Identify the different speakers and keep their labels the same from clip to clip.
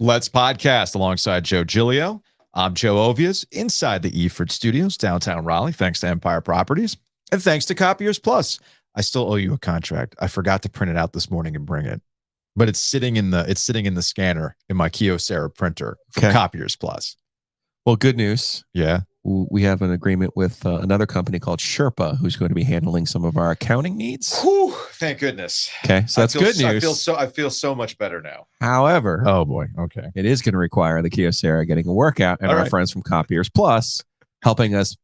Speaker 1: Let's podcast alongside Joe Giglio. I'm Joe OVIES inside the Eford Studios, downtown Raleigh, thanks to Empire Properties and thanks to Copiers Plus. I still owe you a contract. I forgot to print it out this morning and bring it, but it's sitting in the scanner in my Kyocera printer from Copiers Plus.
Speaker 2: Well, good news.
Speaker 1: Yeah.
Speaker 2: We have an agreement with another company called Sherpa, who's going to be handling some of our accounting needs.
Speaker 1: Whew, thank goodness.
Speaker 2: Okay, so that's good news.
Speaker 1: I feel so much better now.
Speaker 2: However,
Speaker 1: oh boy, okay,
Speaker 2: it is going to require the Kyocera getting a workout and our friends from Copiers Plus helping us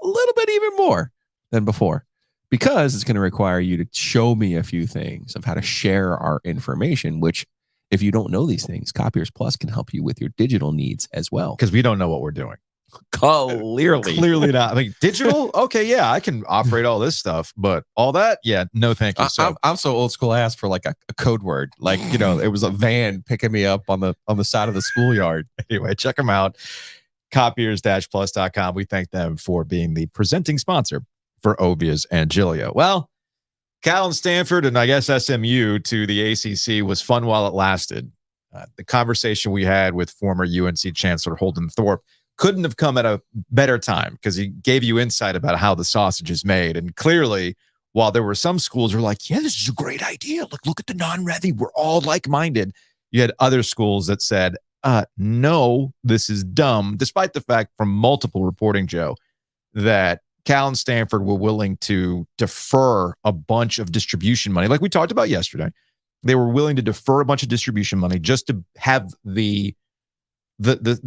Speaker 2: a little bit even more than before, because it's going to require you to show me a few things of how to share our information, which if you don't know these things, Copiers Plus can help you with your digital needs as well.
Speaker 1: Because we don't know what we're doing.
Speaker 2: Clearly
Speaker 1: not. I mean, digital, okay, yeah, I can operate all this stuff, but all that, yeah, no thank you. So
Speaker 2: I'm so old school. I asked for like a code word, like, you know, it was a van picking me up on the side of the schoolyard.
Speaker 1: Anyway, check them out, copiers-plus.com. We thank them for being the presenting sponsor for OVIES and Giglio. Well, Cal and Stanford, and I guess SMU to the ACC was fun while it lasted. The conversation we had with former UNC Chancellor Holden Thorpe couldn't have come at a better time, because he gave you insight about how the sausage is made. And clearly, while there were some schools who were like, yeah, this is a great idea. Look at the non-revy. We're all like-minded. You had other schools that said, no, this is dumb, despite the fact from multiple reporting, Joe, that Cal and Stanford were willing to defer a bunch of distribution money. Like we talked about yesterday, they were willing to defer a bunch of distribution money just to have the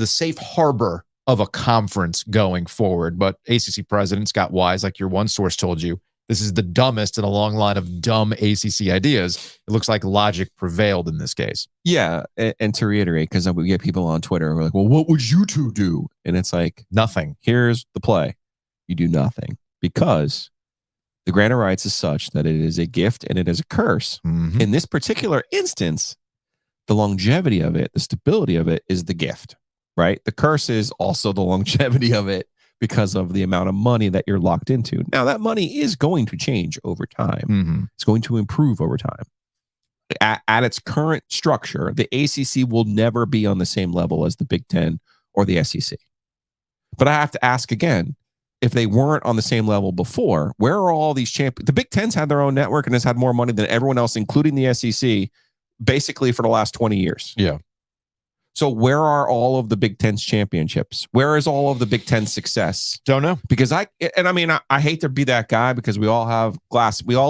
Speaker 1: safe harbor of a conference going forward. But ACC president Scott Wise, like your one source told you, this is the dumbest in a long line of dumb ACC ideas. It looks like logic prevailed in this case.
Speaker 2: Yeah, and to reiterate, because we get people on Twitter who are like, well, what would you two do? And it's like,
Speaker 1: nothing.
Speaker 2: Here's the play. You do nothing, because the grant of rights is such that it is a gift and it is a curse.
Speaker 1: Mm-hmm.
Speaker 2: In this particular instance, the longevity of it, the stability of it is the gift, right? The curse is also the longevity of it because of the amount of money that you're locked into. Now, that money is going to change over time.
Speaker 1: Mm-hmm.
Speaker 2: It's going to improve over time. At its current structure, the ACC will never be on the same level as the Big Ten or the SEC. But I have to ask again, if they weren't on the same level before, where are all these champions? The Big Ten's had their own network and has had more money than everyone else, including the SEC, basically for the last 20 years.
Speaker 1: Yeah.
Speaker 2: So where are all of the Big Ten's championships? Where is all of the Big Ten's success?
Speaker 1: Don't know.
Speaker 2: Because I hate to be that guy, because we all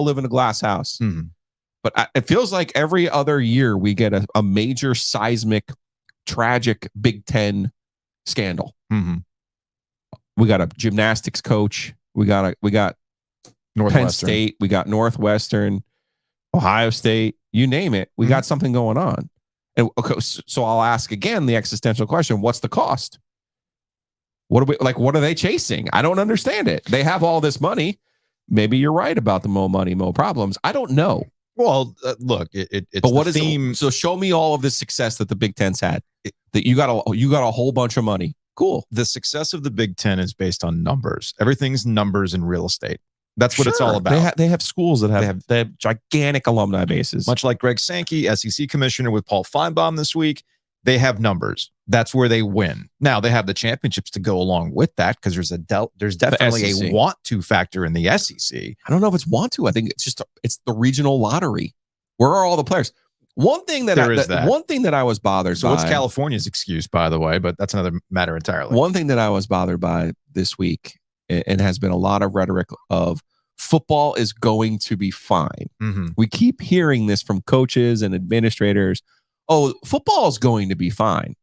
Speaker 2: live in a glass house.
Speaker 1: Mm-hmm.
Speaker 2: But it feels like every other year we get a major seismic, tragic Big Ten scandal.
Speaker 1: Mm-hmm.
Speaker 2: We got a gymnastics coach. We got Penn State. We got Northwestern, Ohio State. You name it. We got something going on. And okay, so I'll ask again the existential question: what's the cost? What are they chasing? I don't understand it. They have all this money. Maybe you're right about the mo money, mo problems. I don't know.
Speaker 1: Well, look, it's
Speaker 2: but what
Speaker 1: the
Speaker 2: is
Speaker 1: theme.
Speaker 2: So show me all of the success that the Big Ten's had. That you got a whole bunch of money. Cool.
Speaker 1: The success of the Big Ten is based on numbers. Everything's numbers in real estate. That's what it's all about.
Speaker 2: They have schools that have gigantic alumni bases.
Speaker 1: Much like Greg Sankey, SEC commissioner, with Paul Feinbaum this week, they have numbers. That's where they win. Now they have the championships to go along with that, because there's definitely a want to factor in the SEC.
Speaker 2: I don't know if it's want to. I think it's the regional lottery. Where are all the players? One thing that I was bothered by.
Speaker 1: So what's California's excuse, by the way? But that's another matter entirely.
Speaker 2: One thing that I was bothered by this week, and has been a lot of rhetoric of, football is going to be fine.
Speaker 1: Mm-hmm.
Speaker 2: We keep hearing this from coaches and administrators. Oh, football is going to be fine.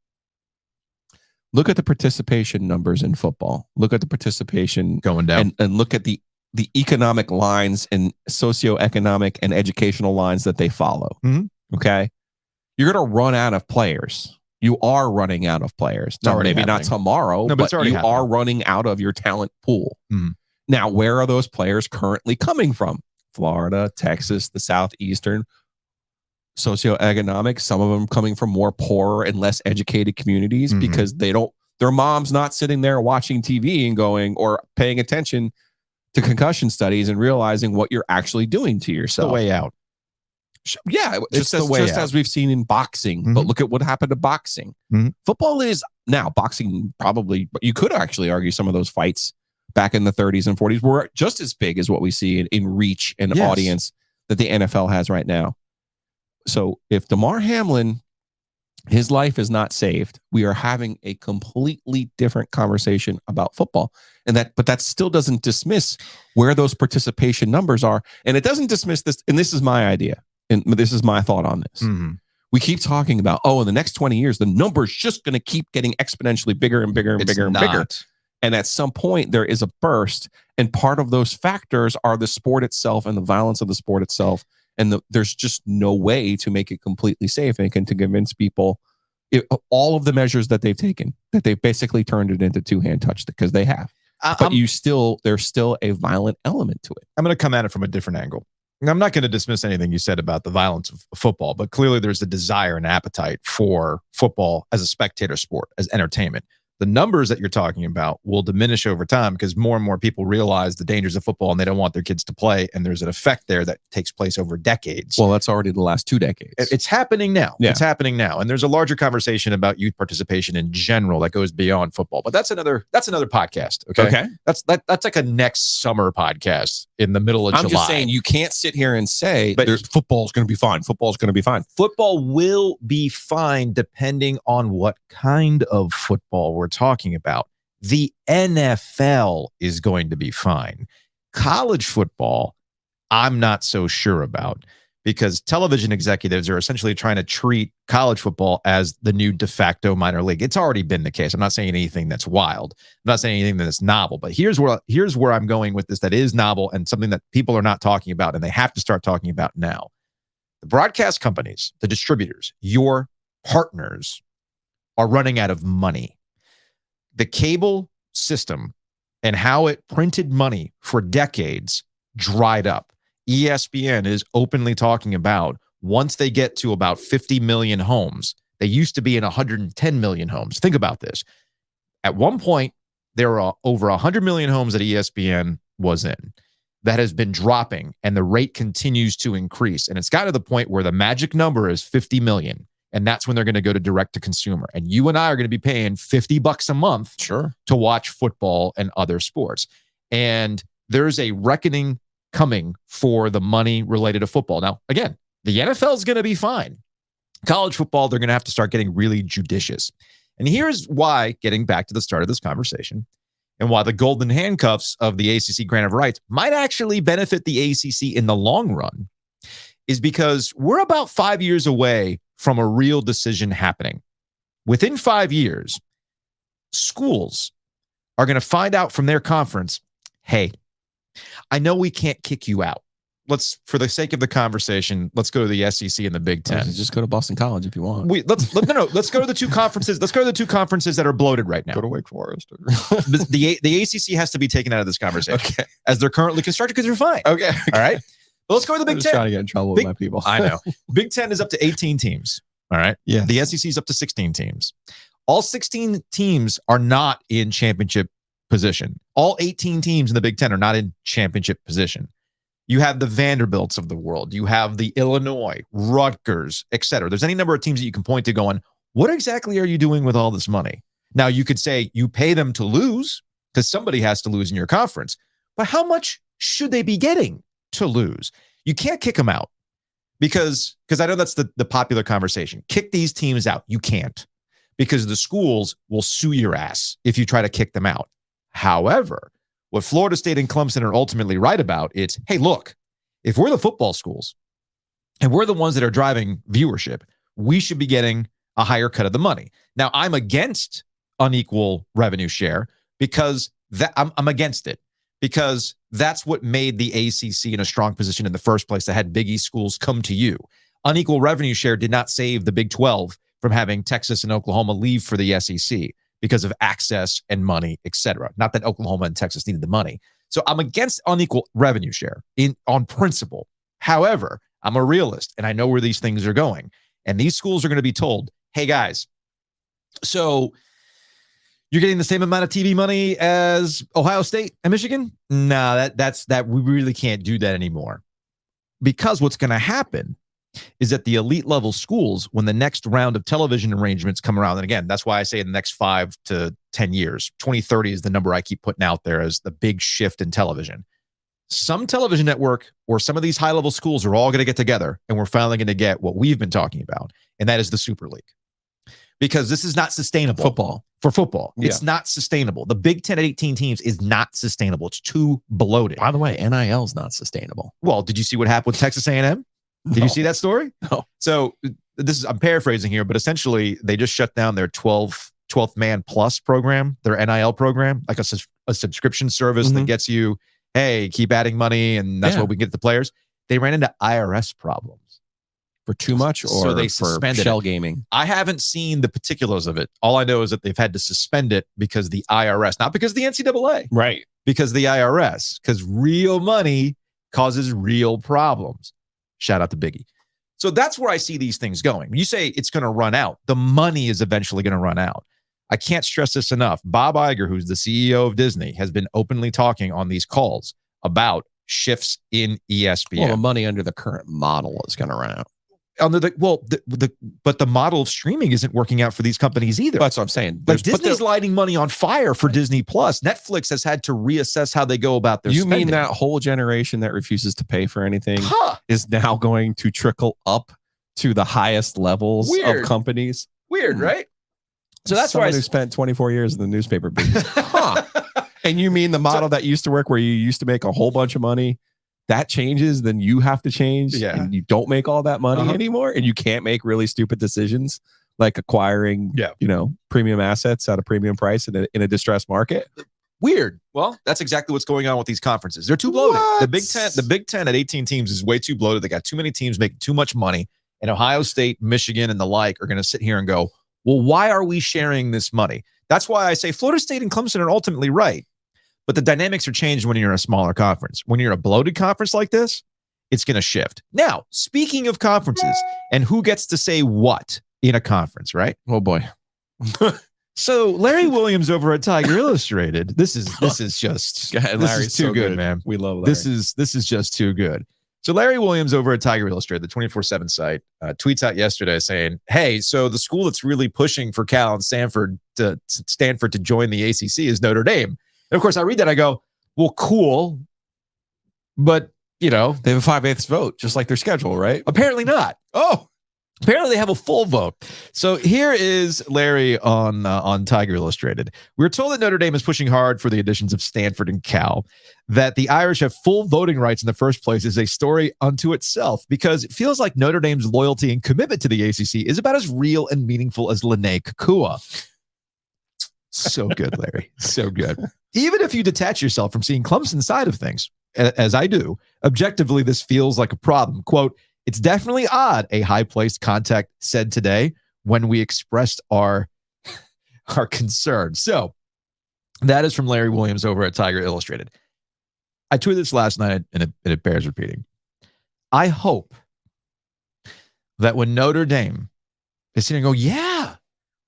Speaker 2: Look at the participation numbers in football. Look at the participation
Speaker 1: going down,
Speaker 2: and look at the economic lines and socioeconomic and educational lines that they follow.
Speaker 1: Mm-hmm.
Speaker 2: Okay. You're going to run out of players. You are running out of players. Now, maybe
Speaker 1: happening.
Speaker 2: Not tomorrow, but you are running out of your talent pool.
Speaker 1: Mm-hmm.
Speaker 2: Now, where are those players currently coming from? Florida, Texas, the Southeastern, socioeconomic. Some of them coming from more poorer and less educated communities,
Speaker 1: mm-hmm.
Speaker 2: because their mom's not sitting there watching TV and going, or paying attention to concussion studies and realizing what you're actually doing to yourself.
Speaker 1: The way out.
Speaker 2: Yeah,
Speaker 1: It's
Speaker 2: just as we've seen in boxing. But look at what happened to boxing. Football is now boxing probably, but you could actually argue some of those fights back in the 30s and 40s were just as big as what we see in reach and audience that the NFL has right now. So if Damar Hamlin, his life is not saved, we are having a completely different conversation about football. But that still doesn't dismiss where those participation numbers are. And it doesn't dismiss this. And this is my idea. And this is my thought on this. We keep talking about, in the next 20 years, the number's just going to keep getting exponentially bigger and bigger and bigger and bigger. And at some point, there is a burst. And part of those factors are the sport itself and the violence of the sport itself. And there's just no way to make it completely safe and to convince people all of the measures that they've taken, that they've basically turned it into two-hand touch, because they have. But there's still a violent element to it.
Speaker 1: I'm going to come at it from a different angle. I'm not going to dismiss anything you said about the violence of football, but clearly there's a desire and appetite for football as a spectator sport, as entertainment. The numbers that you're talking about will diminish over time because more and more people realize the dangers of football and they don't want their kids to play. And there's an effect there that takes place over decades.
Speaker 2: Well, that's already the last 2 decades.
Speaker 1: It's happening now.
Speaker 2: Yeah.
Speaker 1: It's happening now. And there's a larger conversation about youth participation in general that goes beyond football. But that's another podcast. Okay. That's like a next summer podcast in the middle of July.
Speaker 2: I'm just saying you can't sit here and say football's going to be fine. Football's going to be fine.
Speaker 1: Football will be fine depending on what kind of football we're talking about. The NFL is going to be fine. College football, I'm not so sure about, because television executives are essentially trying to treat college football as the new de facto minor league. It's already been the case. I'm not saying anything that's wild. I'm not saying anything that's novel, but here's where I'm going with this that is novel and something that people are not talking about and they have to start talking about now. The broadcast companies, the distributors, your partners are running out of money. The cable system and how it printed money for decades dried up. ESPN is openly talking about once they get to about 50 million homes, they used to be in 110 million homes. Think about this. At one point, there were over 100 million homes that ESPN was in. That has been dropping, and the rate continues to increase. And it's got to the point where the magic number is 50 million. And that's when they're going to go to direct to consumer. And you and I are going to be paying $50 a month to watch football and other sports. And there's a reckoning coming for the money related to football. Now, again, the NFL is going to be fine. College football, they're going to have to start getting really judicious. And here's why, getting back to the start of this conversation, and why the golden handcuffs of the ACC grant of rights might actually benefit the ACC in the long run, is because we're about 5 years away from a real decision happening. Within 5 years, schools are going to find out from their conference, hey, I know we can't kick you out. For the sake of the conversation, let's go to the SEC and the Big Ten.
Speaker 2: Just go to Boston College if you want.
Speaker 1: Let's go to the two conferences. Let's go to the two conferences that are bloated right now.
Speaker 2: Go to Wake Forest.
Speaker 1: The ACC has to be taken out of this conversation as they're currently constructed because they're fine.
Speaker 2: Okay.
Speaker 1: All right. But let's go to the Big Ten.
Speaker 2: Trying to get in trouble with my people.
Speaker 1: I know. Big Ten is up to 18 teams. All right.
Speaker 2: Yeah.
Speaker 1: The SEC is up to 16 teams. All 16 teams are not in championship position. All 18 teams in the Big Ten are not in championship position. You have the Vanderbilts of the world. You have the Illinois, Rutgers, etc. There's any number of teams that you can point to going, what exactly are you doing with all this money? Now, you could say you pay them to lose because somebody has to lose in your conference. But how much should they be getting to lose? You can't kick them out because I know that's the popular conversation. Kick these teams out. You can't, because the schools will sue your ass if you try to kick them out. However, what Florida State and Clemson are ultimately right about, it's, hey, look, if we're the football schools and we're the ones that are driving viewership, we should be getting a higher cut of the money. Now, I'm against unequal revenue share because I'm against it, because that's what made the ACC in a strong position in the first place, that had Big East schools come to you. Unequal revenue share did not save the Big 12 from having Texas and Oklahoma leave for the SEC because of access and money, etc. Not that Oklahoma and Texas needed the money. So I'm against unequal revenue share on principle. However, I'm a realist and I know where these things are going. And these schools are going to be told, hey guys, so you're getting the same amount of TV money as Ohio State and Michigan? No, that's we really can't do that anymore. Because what's going to happen is that the elite level schools, when the next round of television arrangements come around, and again, that's why I say in the next 5 to 10 years, 2030 is the number I keep putting out there as the big shift in television. Some television network or some of these high level schools are all going to get together, and we're finally going to get what we've been talking about, and that is the Super League. Because this is not sustainable. For football. Yeah. It's not sustainable. The Big 10 at 18 teams is not sustainable. It's too bloated.
Speaker 2: By the way, NIL is not sustainable.
Speaker 1: Well, did you see what happened with Texas A&M? Did you see that story?
Speaker 2: No.
Speaker 1: So I'm paraphrasing here, but essentially they just shut down their 12th man plus program, their NIL program, like a subscription service that gets you, hey, keep adding money, and that's what we get the players. They ran into IRS problems.
Speaker 2: For too much, or
Speaker 1: so they suspended
Speaker 2: shell gaming?
Speaker 1: I haven't seen the particulars of it. All I know is that they've had to suspend it because the IRS, not because of the NCAA,
Speaker 2: right?
Speaker 1: Because the IRS, because real money causes real problems. Shout out to Biggie. So that's where I see these things going. When you say it's going to run out, the money is eventually going to run out. I can't stress this enough. Bob Iger, who's the CEO of Disney, has been openly talking on these calls about shifts in ESPN.
Speaker 2: Well, the money under the current model is going to run out.
Speaker 1: Under but the model of streaming isn't working out for these companies either.
Speaker 2: That's what I'm saying.
Speaker 1: But Disney's lighting money on fire for Disney Plus. Netflix has had to reassess how they go about their spending.
Speaker 2: You mean that whole generation that refuses to pay for anything is now going to trickle up to the highest levels of companies?
Speaker 1: Weird, right? So that's why I
Speaker 2: spent 24 years in the newspaper business. And you mean the model that used to work where you used to make a whole bunch of money? That changes, then you have to change, and you don't make all that money anymore, and you can't make really stupid decisions like acquiring, premium assets at a premium price in a distressed market.
Speaker 1: Weird. Well, that's exactly what's going on with these conferences. They're too bloated. The Big 10 at 18 teams is way too bloated. They got too many teams making too much money, and Ohio State, Michigan, and the like are going to sit here and go, well, why are we sharing this money? That's why I say Florida State and Clemson are ultimately right. But the dynamics are changed when you're in a smaller conference. When you're a bloated conference like this, it's going to shift. Now, speaking of conferences and who gets to say what in a conference, right?
Speaker 2: Oh boy.
Speaker 1: So Larry Williams over at Tiger Illustrated. This is just too good, man.
Speaker 2: We love Larry.
Speaker 1: This is just too good. So Larry Williams over at Tiger Illustrated, the 24/7 site, tweets out yesterday saying, "Hey, so the school that's really pushing for Cal and Stanford to join the ACC is Notre Dame." And of course, I read that, I go, well, cool. But, they have
Speaker 2: a 5/8 vote, just like their schedule, right?
Speaker 1: Apparently not.
Speaker 2: Oh,
Speaker 1: apparently they have a full vote. So here is Larry on Tiger Illustrated. We're told that Notre Dame is pushing hard for the additions of Stanford and Cal. That the Irish have full voting rights in the first place is a story unto itself, because it feels like Notre Dame's loyalty and commitment to the ACC is about as real and meaningful as Lene Kukua. So good, Larry. So good. Even if you detach yourself from seeing Clemson's side of things, as I do, objectively, this feels like a problem. Quote, "It's definitely odd," a high-placed contact said today when we expressed our concern. So that is from Larry Williams over at Tiger Illustrated. I tweeted this last night, and it bears repeating. I hope that when Notre Dame is sitting and go, yeah,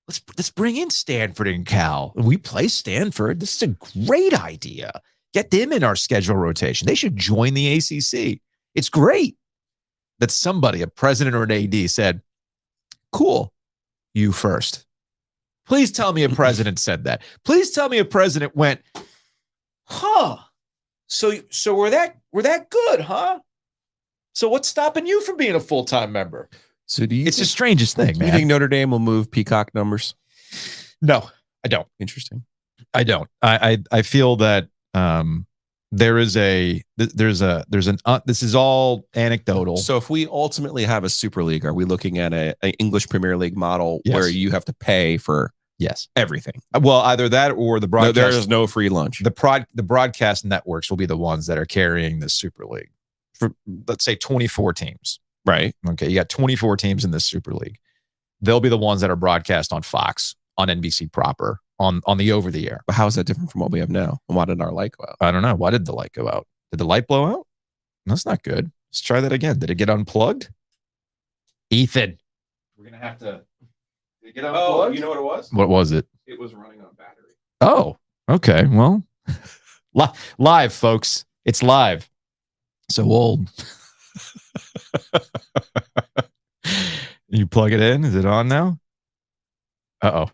Speaker 1: let's bring in Stanford and Cal. We play Stanford. This is a great idea. Get them in our schedule rotation. They should join the ACC. It's great that somebody, a president or an AD, said, cool, you first. Please tell me a president said that. Please tell me a president went, so we're that good, huh? So what's stopping you from being a full-time member?
Speaker 2: So
Speaker 1: it's the strangest thing, man.
Speaker 2: Do you think Notre Dame will move Peacock numbers?
Speaker 1: No, I don't.
Speaker 2: Interesting.
Speaker 1: I don't. I feel that this is all anecdotal.
Speaker 2: So if we ultimately have a Super League, are we looking at an English Premier League model where you have to pay for everything?
Speaker 1: Well, either that or the broadcast.
Speaker 2: No, there is no free lunch.
Speaker 1: The broadcast networks will be the ones that are carrying the Super League for, let's say, 24 teams.
Speaker 2: Right.
Speaker 1: Okay. You got 24 teams in this Super League. They'll be the ones that are broadcast on Fox, on NBC proper, on the over the air.
Speaker 2: But how is that different from what we have now? And why did our light go out?
Speaker 1: I don't know. Why did the light go out? Did the light blow out? That's not good. Let's try that again. Did it get unplugged? Ethan. We're going to have to. Did it get unplugged?
Speaker 2: Oh, you know what it was?
Speaker 1: What was it?
Speaker 2: It was running on battery.
Speaker 1: Oh, okay. Well, live, folks. It's live. So old. You plug it in. Is it on now? Uh-oh.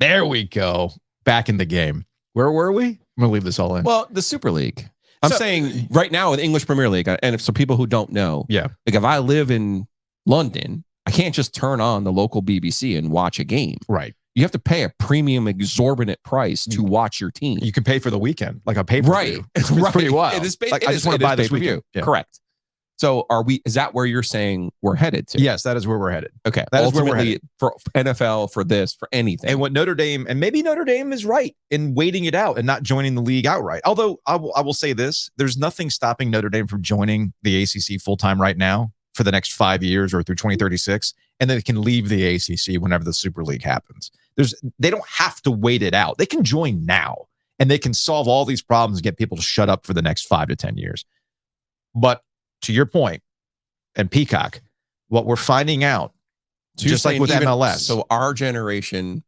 Speaker 1: There we go. Back in the game. Where were we? I'm going to leave this all in.
Speaker 2: Well, the Super League. I'm saying right now with English Premier League, and if some people who don't know, like if I live in London, I can't just turn on the local BBC and watch a game.
Speaker 1: Right.
Speaker 2: You have to pay a premium, exorbitant price to watch your team.
Speaker 1: You can pay for the weekend, like a pay-per-view.
Speaker 2: Right.
Speaker 1: It's pretty wild.
Speaker 2: It is,
Speaker 1: like, I just want to buy this weekend.
Speaker 2: Yeah. Correct. So is that where you're saying we're headed to?
Speaker 1: Yes, that is where we're headed.
Speaker 2: Okay.
Speaker 1: That is where we're headed.
Speaker 2: For NFL, for this, for anything.
Speaker 1: And what Notre Dame, and maybe Notre Dame is right in waiting it out and not joining the league outright. Although I will say this, there's nothing stopping Notre Dame from joining the ACC full-time right now for the next 5 years or through 2036. And then it can leave the ACC whenever the Super League happens. They don't have to wait it out. They can join now and they can solve all these problems and get people to shut up for the next 5 to 10 years. But to your point, and Peacock, what we're finding out, so just like with MLS.
Speaker 2: So our generation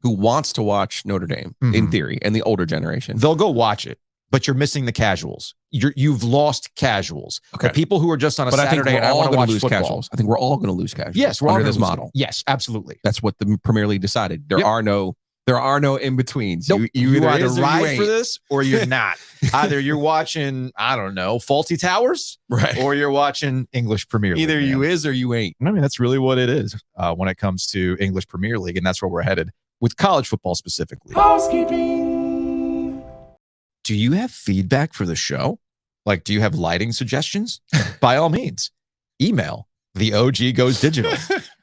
Speaker 2: who wants to watch Notre Dame, in theory, and the older generation,
Speaker 1: they'll go watch it, but you're missing the casuals. You've lost casuals. Okay. The people who are just on a Saturday and I want to watch football.
Speaker 2: Casuals. I think we're all going to lose casuals.
Speaker 1: Yes, we're all
Speaker 2: under
Speaker 1: this
Speaker 2: model.
Speaker 1: Yes, absolutely.
Speaker 2: That's what the Premier League decided. There are no in-betweens.
Speaker 1: Nope. You either ride for this or you're not. Either you're watching, I don't know, Faulty Towers,
Speaker 2: right,
Speaker 1: or you're watching English Premier League.
Speaker 2: Either you is or you ain't.
Speaker 1: I mean, that's really what it is when it comes to English Premier League, and that's where we're headed with college football specifically.
Speaker 3: Housekeeping.
Speaker 1: Do you have feedback for the show? Like, do you have lighting suggestions? By all means, email the OG Goes Digital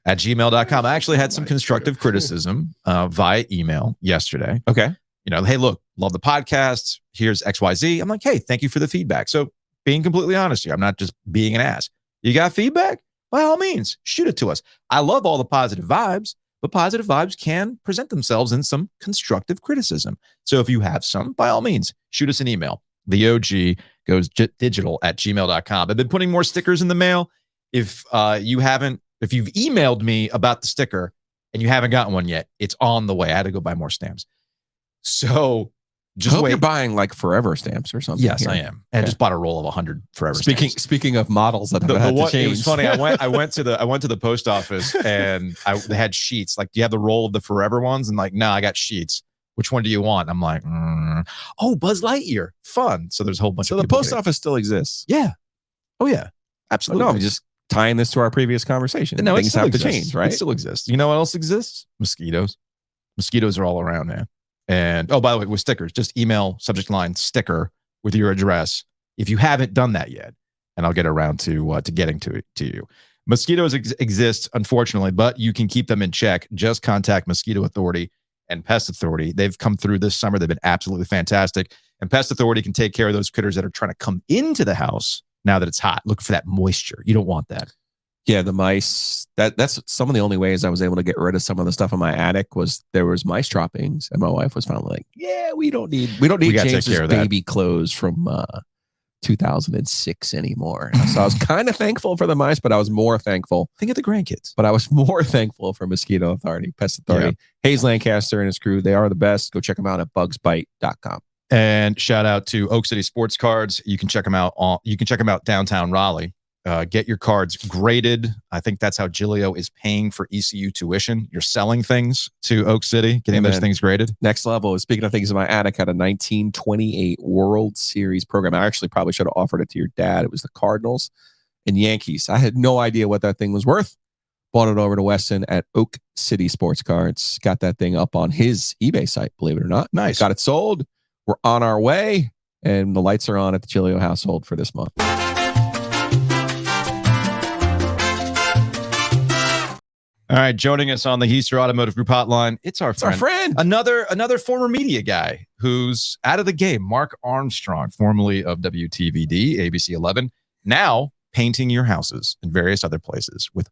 Speaker 1: at gmail.com. I actually had some constructive criticism via email yesterday.
Speaker 2: Okay.
Speaker 1: You know, hey, look, love the podcast. Here's XYZ. I'm like, hey, thank you for the feedback. So being completely honest here, I'm not just being an ass. You got feedback? By all means, shoot it to us. I love all the positive vibes, but positive vibes can present themselves in some constructive criticism. So if you have some, by all means, shoot us an email. The OG Goes Digital at gmail.com. I've been putting more stickers in the mail. If you've emailed me about the sticker and you haven't gotten one yet, it's on the way. I had to go buy more stamps. So just wait.
Speaker 2: You're buying like forever stamps or something.
Speaker 1: Yes, here. I am. And I just bought a roll of 100 forever stamps.
Speaker 2: Speaking of models that have had to change.
Speaker 1: It was funny. I went to the post office and they had sheets. Like, do you have the roll of the forever ones? And like, no, I got sheets. Which one do you want? I'm like, oh, Buzz Lightyear. Fun. So there's a whole bunch of
Speaker 2: So the post office still exists.
Speaker 1: Yeah. Oh yeah. Absolutely.
Speaker 2: No, just tying this to our previous conversation.
Speaker 1: No,
Speaker 2: things have to change, right?
Speaker 1: It still exists. You know what else exists? Mosquitoes. Mosquitoes are all around, man. And oh, by the way, with stickers, just email subject line sticker with your address if you haven't done that yet, and I'll get around to getting to you. Mosquitoes exist, unfortunately, but you can keep them in check. Just contact Mosquito Authority and Pest Authority. They've come through this summer. They've been absolutely fantastic. And Pest Authority can take care of those critters that are trying to come into the house now that it's hot. Look for that moisture. You don't want that.
Speaker 2: Yeah, the mice. That's some of the only ways I was able to get rid of some of the stuff in my attic was there was mice droppings, and my wife was finally like, "Yeah, we don't need James's baby clothes from 2006 anymore." So I was kind of thankful for the mice, but I was more thankful.
Speaker 1: Think of the grandkids.
Speaker 2: But I was more thankful for Mosquito Authority, Pest Authority, Hayes Lancaster and his crew. They are the best. Go check them out at bugsbite.com.
Speaker 1: And shout out to Oak City Sports Cards. You can check them out downtown Raleigh. Get your cards graded. I think that's how Giglio is paying for ECU tuition. You're selling things to Oak City, getting those things graded.
Speaker 2: Next level is, speaking of things in my attic, had a 1928 World Series program. I actually probably should have offered it to your dad. It was the Cardinals and Yankees. I had no idea what that thing was worth. Bought it over to Weston at Oak City Sports Cards. Got that thing up on his eBay site, believe it or not.
Speaker 1: Nice.
Speaker 2: Got it sold. We're on our way, and the lights are on at the Giglio household for this month.
Speaker 1: All right, joining us on the Heister Automotive Group hotline, it's our friend. Another former media guy who's out of the game, Mark Armstrong, formerly of WTVD, ABC 11, now painting your houses and various other places with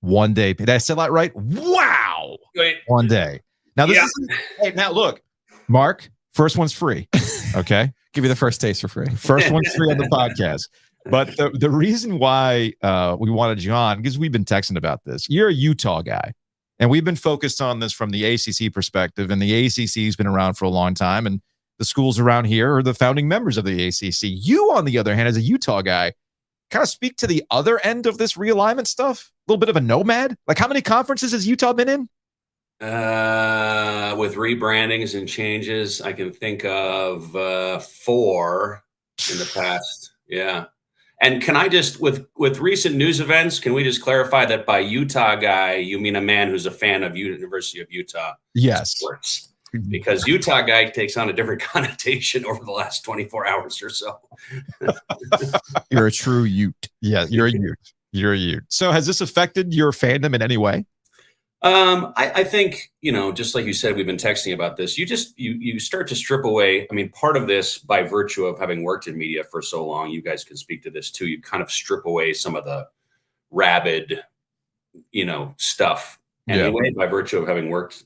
Speaker 1: one day. Did I say that right? Wow.
Speaker 3: Wait.
Speaker 1: One day. Now this is now look, Mark, first one's free. Okay.
Speaker 2: Give you the first taste for free.
Speaker 1: First one's free on the podcast. But the reason why we wanted you on, because we've been texting about this. You're a Utah guy, and we've been focused on this from the ACC perspective, and the ACC has been around for a long time, and the schools around here are the founding members of the ACC. You, on the other hand, as a Utah guy, kind of speak to the other end of this realignment stuff? A little bit of a nomad? Like, how many conferences has Utah been in?
Speaker 4: With rebrandings and changes, I can think of 4 in the past. Yeah. And can I just, with recent news events, can we just clarify that by Utah guy, you mean a man who's a fan of University of Utah?
Speaker 1: Yes.
Speaker 4: Sports? Because Utah guy takes on a different connotation over the last 24 hours or so.
Speaker 2: You're a true Ute.
Speaker 1: Yeah, you're a Ute. You're a Ute. So has this affected your fandom in any way?
Speaker 4: I think, just like you said, we've been texting about this. You start to strip away. I mean, part of this, by virtue of having worked in media for so long, you guys can speak to this too. You kind of strip away some of the rabid, stuff anyway, by virtue of having worked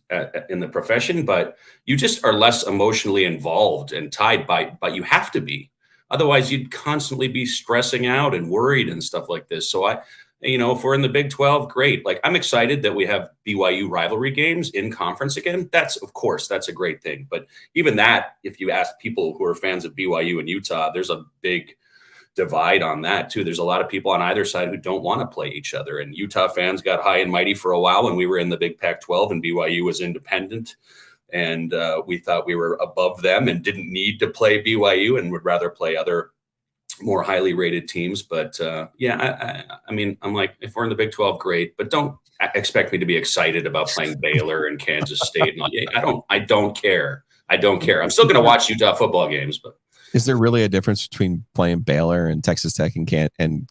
Speaker 4: in the profession. But you just are less emotionally involved and tied but you have to be. Otherwise, you'd constantly be stressing out and worried and stuff like this. So if we're in the Big 12, great. Like, I'm excited that we have BYU rivalry games in conference again. That's a great thing. But even that, if you ask people who are fans of BYU and Utah, there's a big divide on that too. There's a lot of people on either side who don't want to play each other. And Utah fans got high and mighty for a while when we were in the Big Pac-12 and BYU was independent. And we thought we were above them and didn't need to play BYU and would rather play other more highly rated teams. But I mean, I'm like, if we're in the Big 12, great, but don't expect me to be excited about playing Baylor and Kansas State. And I don't care. I'm still going to watch Utah football games, but
Speaker 2: is there really a difference between playing Baylor and Texas Tech and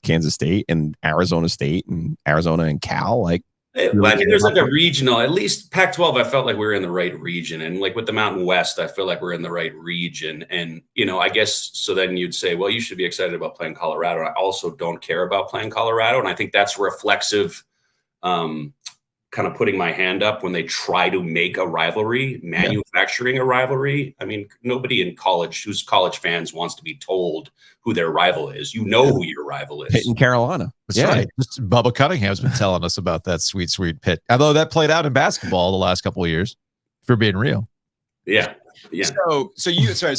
Speaker 2: Kansas State and Arizona State and Arizona and Cal? Like,
Speaker 4: I mean, there's like a regional, at least Pac-12, I felt like we were in the right region. And like with the Mountain West, I feel like we're in the right region. And, I guess, so then you'd say, well, you should be excited about playing Colorado. I also don't care about playing Colorado. And I think that's reflexive, kind of putting my hand up when they try to make a rivalry, manufacturing a rivalry. I mean, nobody in college who's college fans wants to be told who their rival is. You know who your rival is.
Speaker 2: Pitt and Carolina.
Speaker 1: That's right. Just Bubba Cunningham's been telling us about that sweet, sweet Pitt. Although that played out in basketball the last couple of years, for being real.
Speaker 4: Yeah.
Speaker 1: So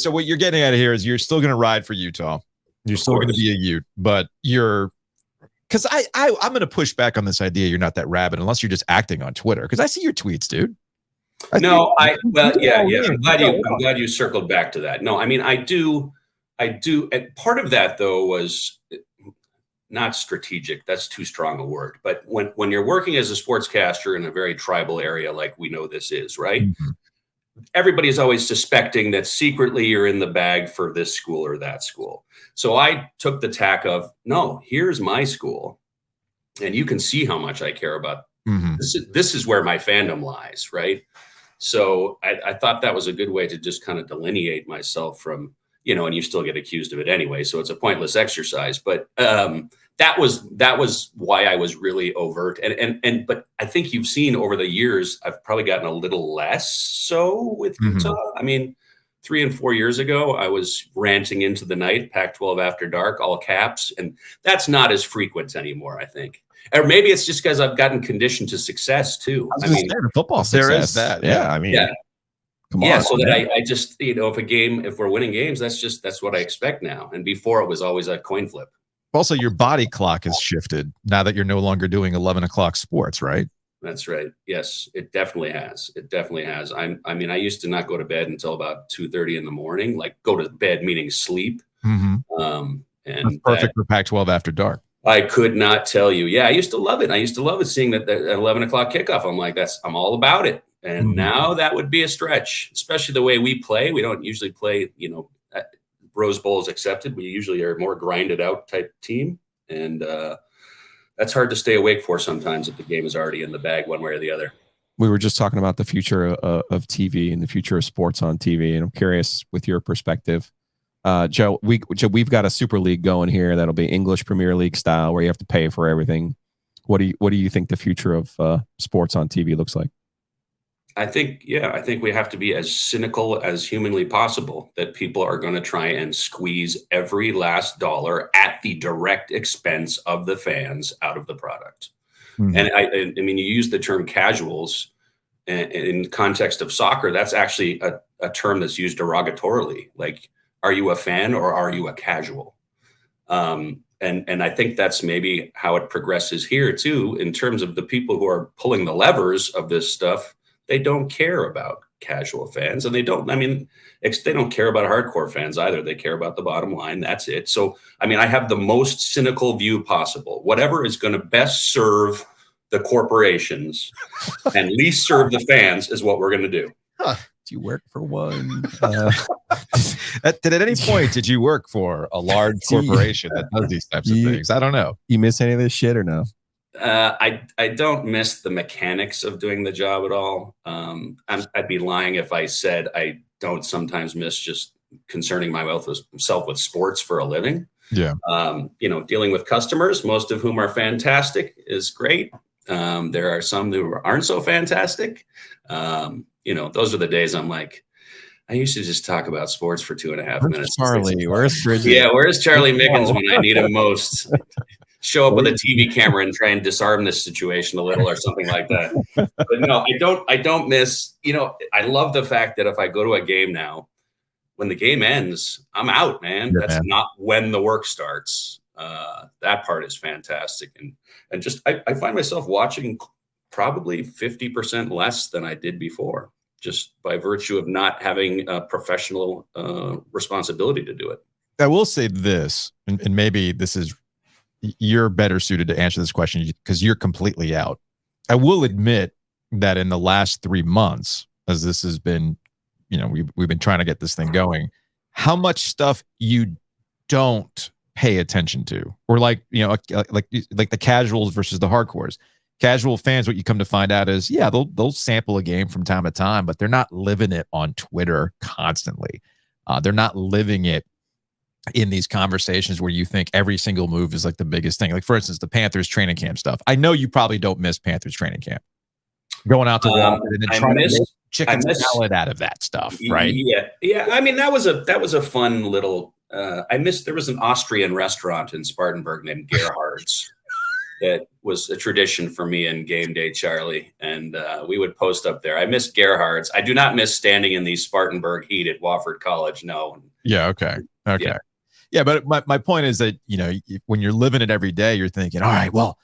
Speaker 1: what you're getting at here is you're still going to ride for Utah. You're still going to be a Ute, but because I'm going to push back on this idea you're not that rabid unless you're just acting on Twitter. Because I see your tweets, dude.
Speaker 4: I'm glad you circled back to that. No, I mean, I do. And part of that though was not strategic. That's too strong a word. But when you're working as a sportscaster in a very tribal area like we know this is, right? Mm-hmm. Everybody's always suspecting that secretly you're in the bag for this school or that school. So I took the tack of, no, here's my school. And you can see how much I care about. Mm-hmm. This is where my fandom lies, right? So I thought that was a good way to just kind of delineate myself from, and you still get accused of it anyway. So it's a pointless exercise. But that was why I was really overt. But I think you've seen over the years, I've probably gotten a little less so with Utah. Mm-hmm. I mean, 3 and 4 years ago, I was ranting into the night, Pac-12 after dark, all caps. And that's not as frequent anymore, I think. Or maybe it's just because I've gotten conditioned to success too.
Speaker 1: I mean, football success. There is that.
Speaker 2: Yeah. I mean,
Speaker 4: come on. Yeah. So that I just, if we're winning games, that's what I expect now. And before it was always a coin flip.
Speaker 1: Also, your body clock has shifted now that you're no longer doing 11 o'clock sports, right?
Speaker 4: That's right. Yes, it definitely has. I mean, I used to not go to bed until about 2:30 in the morning, like go to bed, meaning sleep. Mm-hmm. And
Speaker 1: that's perfect for Pac-12 after dark.
Speaker 4: I could not tell you. Yeah, I used to love it. I used to love it seeing that at 11 o'clock kickoff. I'm like, I'm all about it. And now that would be a stretch, especially the way we play. We don't usually play, Rose Bowls accepted. We usually are more grinded out type team. And that's hard to stay awake for sometimes if the game is already in the bag one way or the other.
Speaker 2: We were just talking about the future of TV and the future of sports on TV. And I'm curious with your perspective. Joe, we've got a super league going here that'll be English Premier League style where you have to pay for everything. What do you think the future of sports on TV looks like?
Speaker 4: I think we have to be as cynical as humanly possible that people are going to try and squeeze every last dollar at the direct expense of the fans out of the product. Mm-hmm. And I mean, you use the term casuals in context of soccer. That's actually a term that's used derogatorily. Like, are you a fan or are you a casual? And I think that's maybe how it progresses here too, in terms of the people who are pulling the levers of this stuff. They don't care about casual fans, and they don't care about hardcore fans either. They care about the bottom line. That's it. So, I mean, I have the most cynical view possible. Whatever is going to best serve the corporations and least serve the fans is what we're going to do.
Speaker 2: Huh. Do you work for one?
Speaker 1: At any point, did you work for a large corporation that does these types of things? I don't know.
Speaker 2: You miss any of this shit or no?
Speaker 4: I don't miss the mechanics of doing the job at all. I'd be lying if I said I don't sometimes miss just concerning myself with sports for a living.
Speaker 1: Yeah.
Speaker 4: Dealing with customers, most of whom are fantastic, is great. There are some who aren't so fantastic. Those are the days I'm like, I used to just talk about sports for 2.5 minutes.
Speaker 2: Charlie, where's Bridget?
Speaker 4: Yeah, where's Charlie Mickens when I need him most? Show up with a TV camera and try and disarm this situation a little or something like that. But no, I don't miss, I love the fact that if I go to a game now, when the game ends, I'm out, man. That's not when the work starts. That part is fantastic. And just, I find myself watching probably 50% less than I did before, just by virtue of not having a professional responsibility to do it.
Speaker 1: I will say this, and maybe you're better suited to answer this question because you're completely out. I will admit that in the last 3 months, as this has been, we've been trying to get this thing going, how much stuff you don't pay attention to, or like the casuals versus the hardcores. Casual fans, what you come to find out is, yeah, they'll sample a game from time to time, but they're not living it on Twitter constantly. They're not living it in these conversations where you think every single move is like the biggest thing. Like, for instance, the Panthers training camp stuff. I know you probably don't miss Panthers training camp. Going out to Walmart and then trying to make chicken salad out of that stuff, right?
Speaker 4: Yeah. I mean, that was a fun little. There was an Austrian restaurant in Spartanburg named Gerhard's. That was a tradition for me in game day, Charlie, and we would post up there. I miss Gerhard's. I do not miss standing in the Spartanburg heat at Wofford College. No.
Speaker 1: Yeah. Okay. Yeah, but my point is that, when you're living it every day, you're thinking, all right, well,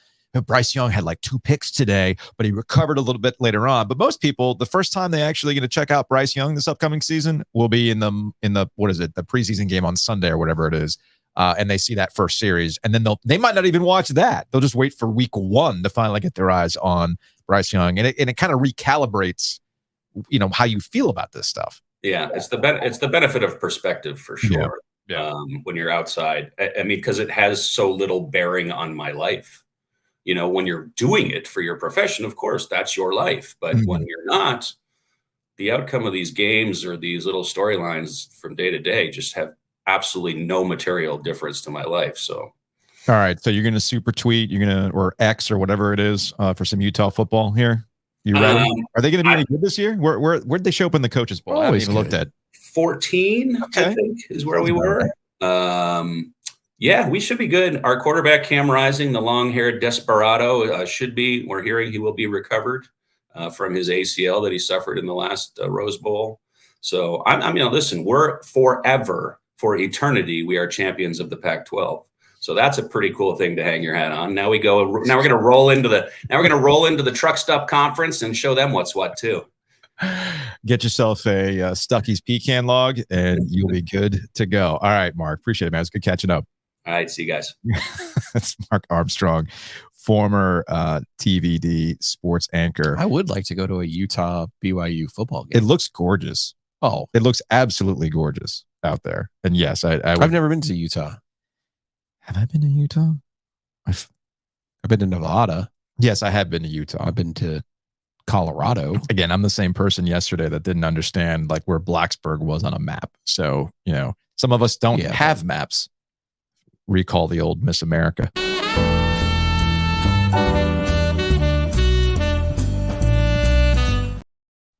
Speaker 1: Bryce Young had like 2 picks today, but he recovered a little bit later on. But most people, the first time they actually going to check out Bryce Young this upcoming season will be in the what is it, the preseason game on Sunday or whatever it is. And they see that first series, and then they might not even watch that. They'll just wait for week 1 to finally get their eyes on Bryce Young, and it kind of recalibrates, how you feel about this stuff.
Speaker 4: Yeah, it's the benefit of perspective for sure. Yeah. When you're outside, I mean, because it has so little bearing on my life. When you're doing it for your profession, of course, that's your life. But when you're not, the outcome of these games or these little storylines from day to day just have absolutely no material difference to my life. So,
Speaker 1: all right. So you're going to super tweet, or X or whatever it is, for some Utah football here. You ready? Are they going to be any good this year? Where'd they show up in the Coaches Bowl? I haven't even looked at.
Speaker 4: 14, I think, is where we were. Yeah, we should be good. Our quarterback, Cam Rising, the long-haired desperado, should be. We're hearing he will be recovered from his ACL that he suffered in the last Rose Bowl. So, listen, we're forever, for eternity, we are champions of the Pac-12. So that's a pretty cool thing to hang your hat on. Now we're going to roll into the truck stop conference and show them what's what too.
Speaker 1: Get yourself a Stuckey's pecan log, and you'll be good to go. All right, Mark. Appreciate it, man. It's good catching up.
Speaker 4: All right. See you guys.
Speaker 1: That's Mark Armstrong, former TVD sports anchor.
Speaker 2: I would like to go to a Utah BYU football game.
Speaker 1: It looks gorgeous. Oh, it looks absolutely gorgeous out there. And yes,
Speaker 2: I've never been to Utah.
Speaker 1: Have I been to Utah?
Speaker 2: I've been to Nevada.
Speaker 1: Yes, I have been to Utah.
Speaker 2: I've been to Colorado.
Speaker 1: Again, I'm the same person yesterday that didn't understand like where Blacksburg was on a map. So, some of us don't have maps. Recall the old Miss America.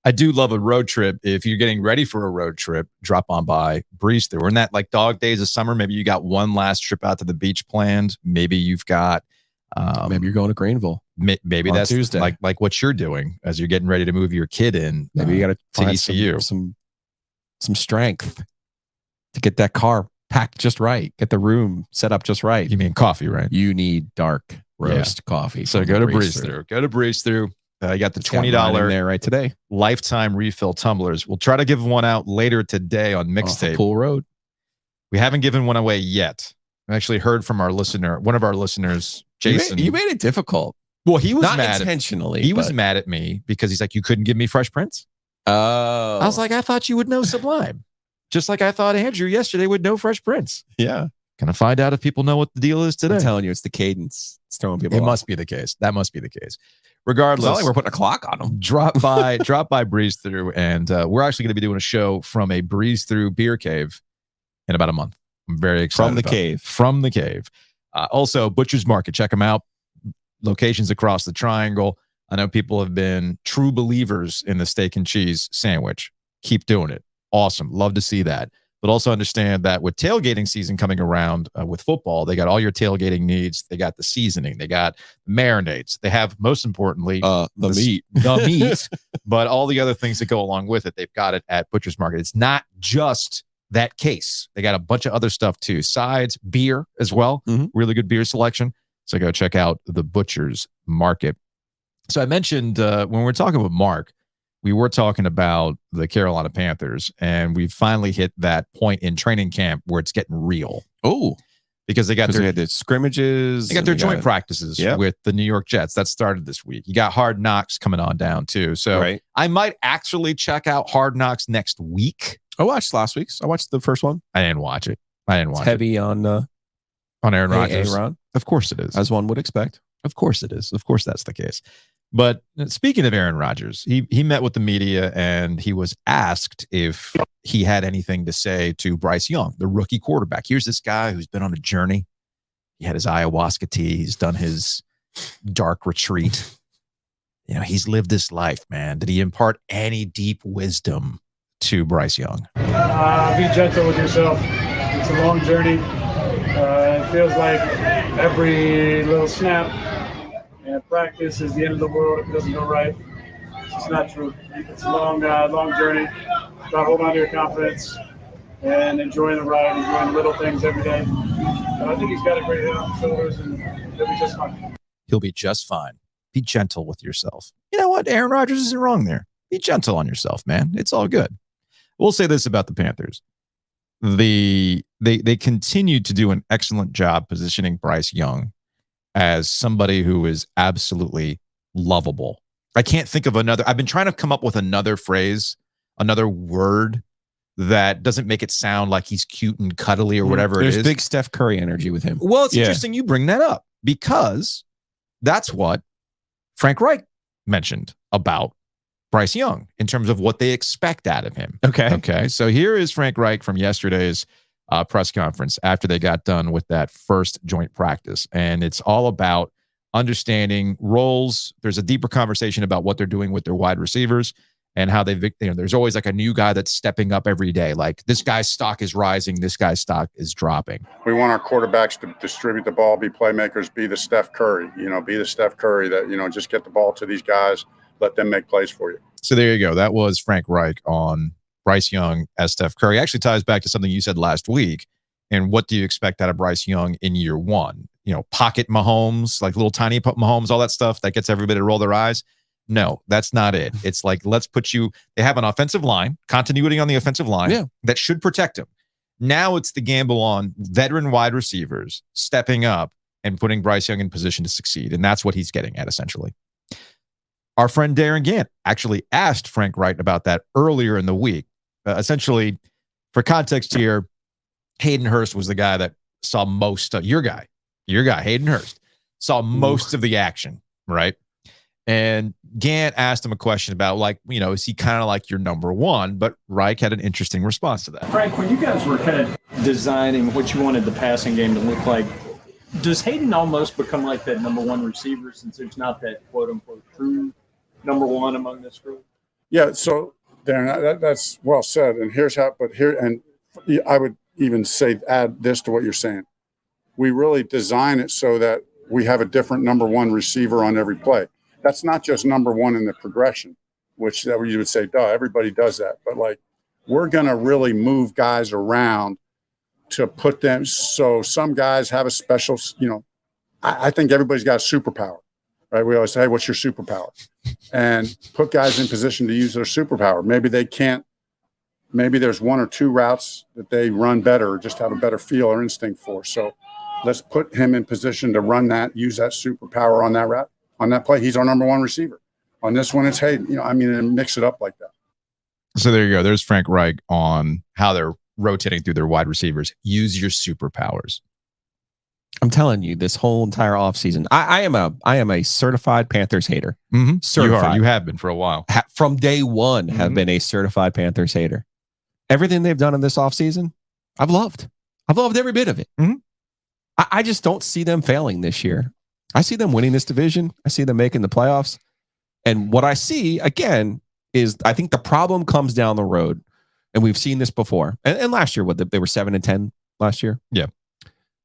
Speaker 1: I do love a road trip. If you're getting ready for a road trip, drop on by Breeze. We're in that like dog days of summer. Maybe you got one last trip out to the beach planned. Maybe you've got
Speaker 2: maybe you're going to Greenville.
Speaker 1: Maybe that's Tuesday. like what you're doing as you're getting ready to move your kid in.
Speaker 2: Maybe you got to find
Speaker 1: ECU.
Speaker 2: some strength to get that car packed just right. Get the room set up just right.
Speaker 1: You mean coffee, right?
Speaker 2: You need dark roast coffee.
Speaker 1: So go to Breeze Through. Go to Breeze Through. You got the $20
Speaker 2: there right today.
Speaker 1: lifetime refill tumblers. We'll try to give one out later today on Mixtape.
Speaker 2: Pool Road.
Speaker 1: We haven't given one away yet. I actually heard from our listener, one of our listeners, Jason.
Speaker 2: You made it difficult.
Speaker 1: Well, he was
Speaker 2: not
Speaker 1: mad
Speaker 2: intentionally.
Speaker 1: He was mad at me because he's like, you couldn't give me Fresh Prince.
Speaker 2: Oh,
Speaker 1: I was like, I thought you would know Sublime, just like I thought Andrew yesterday would know Fresh Prince.
Speaker 2: Yeah,
Speaker 1: gonna find out if people know what the deal is today.
Speaker 2: I'm telling you, it's the cadence. It's throwing people.
Speaker 1: It must be the case. That must be the case. Regardless,
Speaker 2: it's not like we're putting a clock on them.
Speaker 1: Drop by Breeze Through, and we're actually going to be doing a show from a Breeze Through beer cave in about a month. I'm very excited. From the cave. Also, Butcher's Market. Check them out. Locations across the triangle. I know people have been true believers in the steak and cheese sandwich. Keep doing it. Awesome. Love to see that. But also understand that with tailgating season coming around with football, they got all your tailgating needs. They got the seasoning. They got marinades. They have, most importantly,
Speaker 2: the meat.
Speaker 1: The meat, but all the other things that go along with it. They've got it at Butcher's Market. It's not just that case. They got a bunch of other stuff too. Sides, beer as well. Really good beer selection. So go check out the Butcher's Market. So I mentioned when we were talking with Mark, we were talking about the Carolina Panthers, and we finally hit that point in training camp where it's getting real.
Speaker 2: Oh,
Speaker 1: because they got
Speaker 2: their scrimmages.
Speaker 1: They got their joint practices with the New York Jets. That started this week. You got Hard Knocks coming on down too. So I might actually check out Hard Knocks next week.
Speaker 2: I watched last week's. I watched the first one.
Speaker 1: I didn't watch it. It's
Speaker 2: heavy on
Speaker 1: Aaron Rodgers.
Speaker 2: Aaron.
Speaker 1: Of course it is.
Speaker 2: As one would expect.
Speaker 1: Of course it is. Of course that's the case. But speaking of Aaron Rodgers, he met with the media and he was asked if he had anything to say to Bryce Young, the rookie quarterback. Here's this guy who's been on a journey. He had his ayahuasca tea. He's done his dark retreat. You know, he's lived this life, man. Did he impart any deep wisdom to Bryce Young?
Speaker 3: Be gentle with yourself. It's a long journey. It feels like every little snap and practice is the end of the world if it doesn't go right. It's not true. It's a long journey. But hold on to your confidence and enjoying the ride, enjoying little things every day. I think he's got a great head on his shoulders, and he'll be just fine.
Speaker 1: He'll be just fine. Be gentle with yourself. You know what? Aaron Rodgers isn't wrong there. Be gentle on yourself, man. It's all good. We'll say this about the Panthers. They continue to do an excellent job positioning Bryce Young as somebody who is absolutely lovable. I can't think of another. I've been trying to come up with another phrase, another word that doesn't make it sound like he's cute and cuddly or whatever it is.
Speaker 2: There's big Steph Curry energy with him.
Speaker 1: Well, it's interesting you bring that up because that's what Frank Reich mentioned about Bryce Young in terms of what they expect out of him. Okay. So here is Frank Reich from yesterday's press conference after they got done with that first joint practice. And it's all about understanding roles. There's a deeper conversation about what they're doing with their wide receivers and how there's always like a new guy that's stepping up every day. Like this guy's stock is rising. This guy's stock is dropping.
Speaker 5: We want our quarterbacks to distribute the ball, be playmakers, be the Steph Curry, be the Steph Curry that, just get the ball to these guys, let them make plays for you.
Speaker 1: So there you go. That was Frank Reich on Bryce Young as Steph Curry. Actually ties back to something you said last week. And what do you expect out of Bryce Young in year one? Pocket Mahomes, like little tiny Mahomes, all that stuff that gets everybody to roll their eyes. No, that's not it. It's like, they have an offensive line, continuity on the offensive line that should protect him. Now it's the gamble on veteran wide receivers stepping up and putting Bryce Young in position to succeed. And that's what he's getting at essentially. Our friend Darren Gant actually asked Frank Reich about that earlier in the week. Essentially, for context here, Hayden Hurst was the guy that saw most of your guy, Hayden Hurst, saw most of the action, right? And Gant asked him a question about is he kind of like your number one? But Reich had an interesting response to that.
Speaker 6: Frank, when you guys were kind of designing what you wanted the passing game to look like, does Hayden almost become like that number one receiver since there's not that quote unquote true number one among this group?
Speaker 5: Yeah. So Darren, that's well said. And I would even add this to what you're saying. We really design it so that we have a different number one receiver on every play. That's not just number one in the progression, which that you would say, duh, everybody does that. But we're going to really move guys around to put them. So some guys have a special, I think everybody's got a superpower, right? We always say, hey, what's your superpower? And put guys in position to use their superpower. Maybe they can't, maybe there's one or two routes that they run better or just have a better feel or instinct for. So let's put him in position to run that, use that superpower on that route, on that play. He's our number one receiver. On this one, it's Hayden, and mix it up like that.
Speaker 1: So there you go. There's Frank Reich on how they're rotating through their wide receivers. Use your superpowers.
Speaker 2: I'm telling you, this whole entire offseason, I am a certified Panthers hater.
Speaker 1: Mm-hmm.
Speaker 2: Certified.
Speaker 1: You have been for a while.
Speaker 2: From day one, have been a certified Panthers hater. Everything they've done in this offseason, I've loved. I've loved every bit of it.
Speaker 1: Mm-hmm.
Speaker 2: I just don't see them failing this year. I see them winning this division. I see them making the playoffs. And what I see, again, is I think the problem comes down the road. And we've seen this before. And last year, they were 7-10 last year?
Speaker 1: Yeah.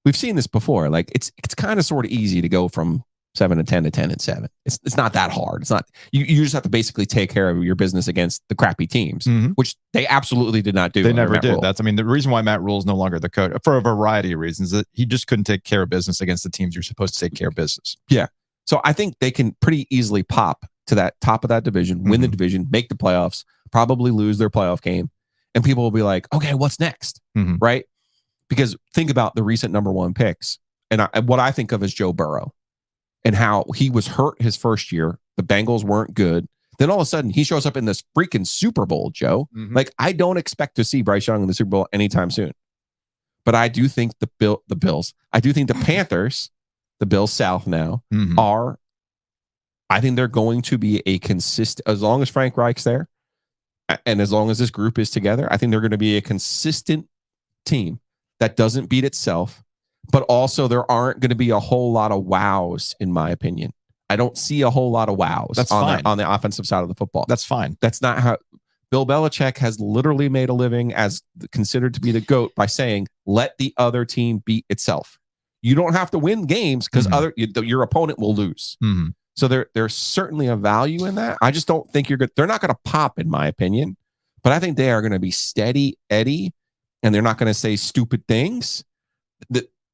Speaker 2: We've seen this before. Like it's kind of sort of easy to go from 7-10 to 10-7. It's not that hard. It's not. You just have to basically take care of your business against the crappy teams, which they absolutely did not do.
Speaker 1: They never did.
Speaker 2: Rule.
Speaker 1: The reason why Matt Rule is no longer the coach for a variety of reasons. That he just couldn't take care of business against the teams you're supposed to take care of business.
Speaker 2: Yeah. So I think they can pretty easily pop to that top of that division, win the division, make the playoffs, probably lose their playoff game, and people will be like, "Okay, what's next?" Right? Because think about the recent number one picks, and what I think of as Joe Burrow, and how he was hurt his first year. The Bengals weren't good. Then all of a sudden, he shows up in this freaking Super Bowl, Joe. Like, I don't expect to see Bryce Young in the Super Bowl anytime soon. But I do think the Bills, I do think the Panthers, the Bills South now, are, I think they're going to be a consistent, as long as Frank Reich's there, and as long as this group is together, I think they're going to be a consistent team that doesn't beat itself, but also there aren't going to be a whole lot of wows, in my opinion. I don't see a whole lot of wows on the offensive side of the football.
Speaker 1: That's fine.
Speaker 2: That's not how Bill Belichick has literally made a living as considered to be the GOAT by saying, let the other team beat itself. You don't have to win games because your opponent will lose. So there's certainly a value in that. I just don't think you're good. They're not going to pop, in my opinion, but I think they are going to be steady Eddie, and they're not going to say stupid things.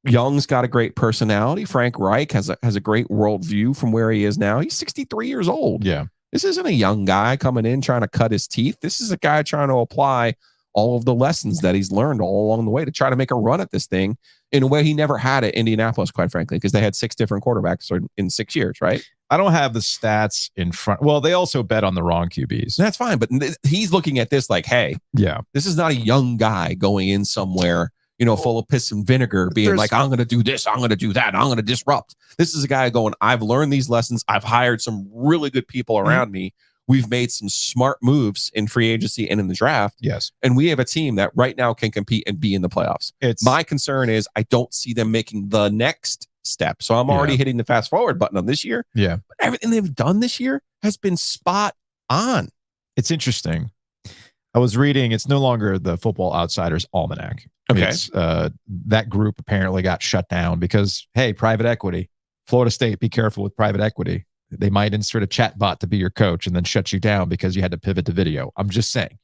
Speaker 2: Young's got a great personality. Frank Reich has a great worldview from where he is now. He's 63 years old.
Speaker 1: Yeah.
Speaker 2: This isn't a young guy coming in trying to cut his teeth. This is a guy trying to apply all of the lessons that he's learned all along the way to try to make a run at this thing in a way he never had at Indianapolis, quite frankly, because they had 6 different quarterbacks in 6 years, right?
Speaker 1: I don't have the stats in front. Well, they also bet on the wrong QBs.
Speaker 2: That's fine, but he's looking at this like, hey, this is not a young guy going in somewhere, full of piss and vinegar, being like, I'm going to do this, I'm going to do that, I'm going to disrupt. This is a guy going, I've learned these lessons. I've hired some really good people around me. We've made some smart moves in free agency and in the draft.
Speaker 1: Yes.
Speaker 2: And we have a team that right now can compete and be in the playoffs. My concern is I don't see them making the next step. So I'm already hitting the fast forward button on this year.
Speaker 1: Yeah.
Speaker 2: But everything they've done this year has been spot on.
Speaker 1: It's interesting. I was reading, it's no longer the Football Outsiders Almanac.
Speaker 2: Okay.
Speaker 1: It's, that group apparently got shut down because, hey, private equity. Florida State, be careful with private equity. They might insert a chat bot to be your coach and then shut you down because you had to pivot to video. I'm just saying.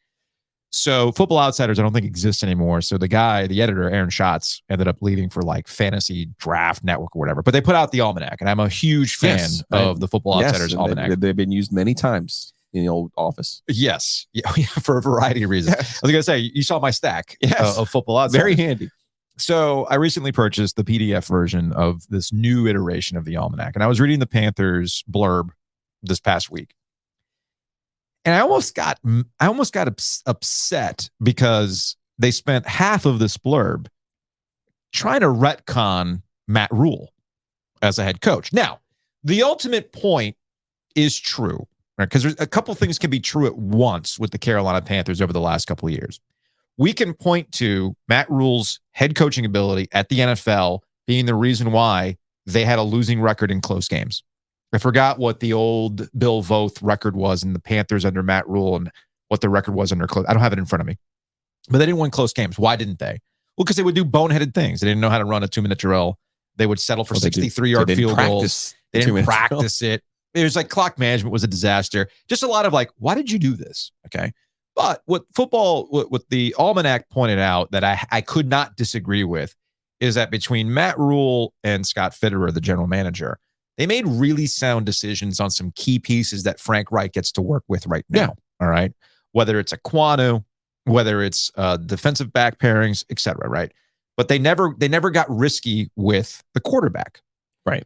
Speaker 1: So Football Outsiders, I don't think exists anymore. So the editor, Aaron Schatz, ended up leaving for like Fantasy Draft Network or whatever. But they put out the Almanac, and I'm a huge fan of the Football Outsiders Almanac.
Speaker 2: They've been used many times in the old office.
Speaker 1: Yes. Yeah, for a variety of reasons.
Speaker 2: Yes.
Speaker 1: I was going to say, you saw my stack of Football Outsiders.
Speaker 2: Very handy.
Speaker 1: So I recently purchased the PDF version of this new iteration of the Almanac, and I was reading the Panthers blurb this past week. And I almost got upset because they spent half of this blurb trying to retcon Matt Rule as a head coach. Now, the ultimate point is true, right? Because there's a couple things can be true at once with the Carolina Panthers over the last couple of years. We can point to Matt Rule's head coaching ability at the NFL being the reason why they had a losing record in close games. I forgot what the old Bill Voth record was in the Panthers under Matt Rule and what the record was under close. I don't have it in front of me. But they didn't win close games. Why didn't they? Well, because they would do boneheaded things. They didn't know how to run a 2-minute drill. They would settle for 63-yard field goals. They didn't practice it. It was like clock management was a disaster. Just a lot of like, why did you do this? Okay. But what the Almanac pointed out that I could not disagree with is that between Matt Rule and Scott Fitterer, the general manager, they made really sound decisions on some key pieces that Frank Reich gets to work with right now. Yeah. All right. Whether it's a Quanu, whether it's defensive back pairings, et cetera. Right. But they never got risky with the quarterback.
Speaker 2: Right.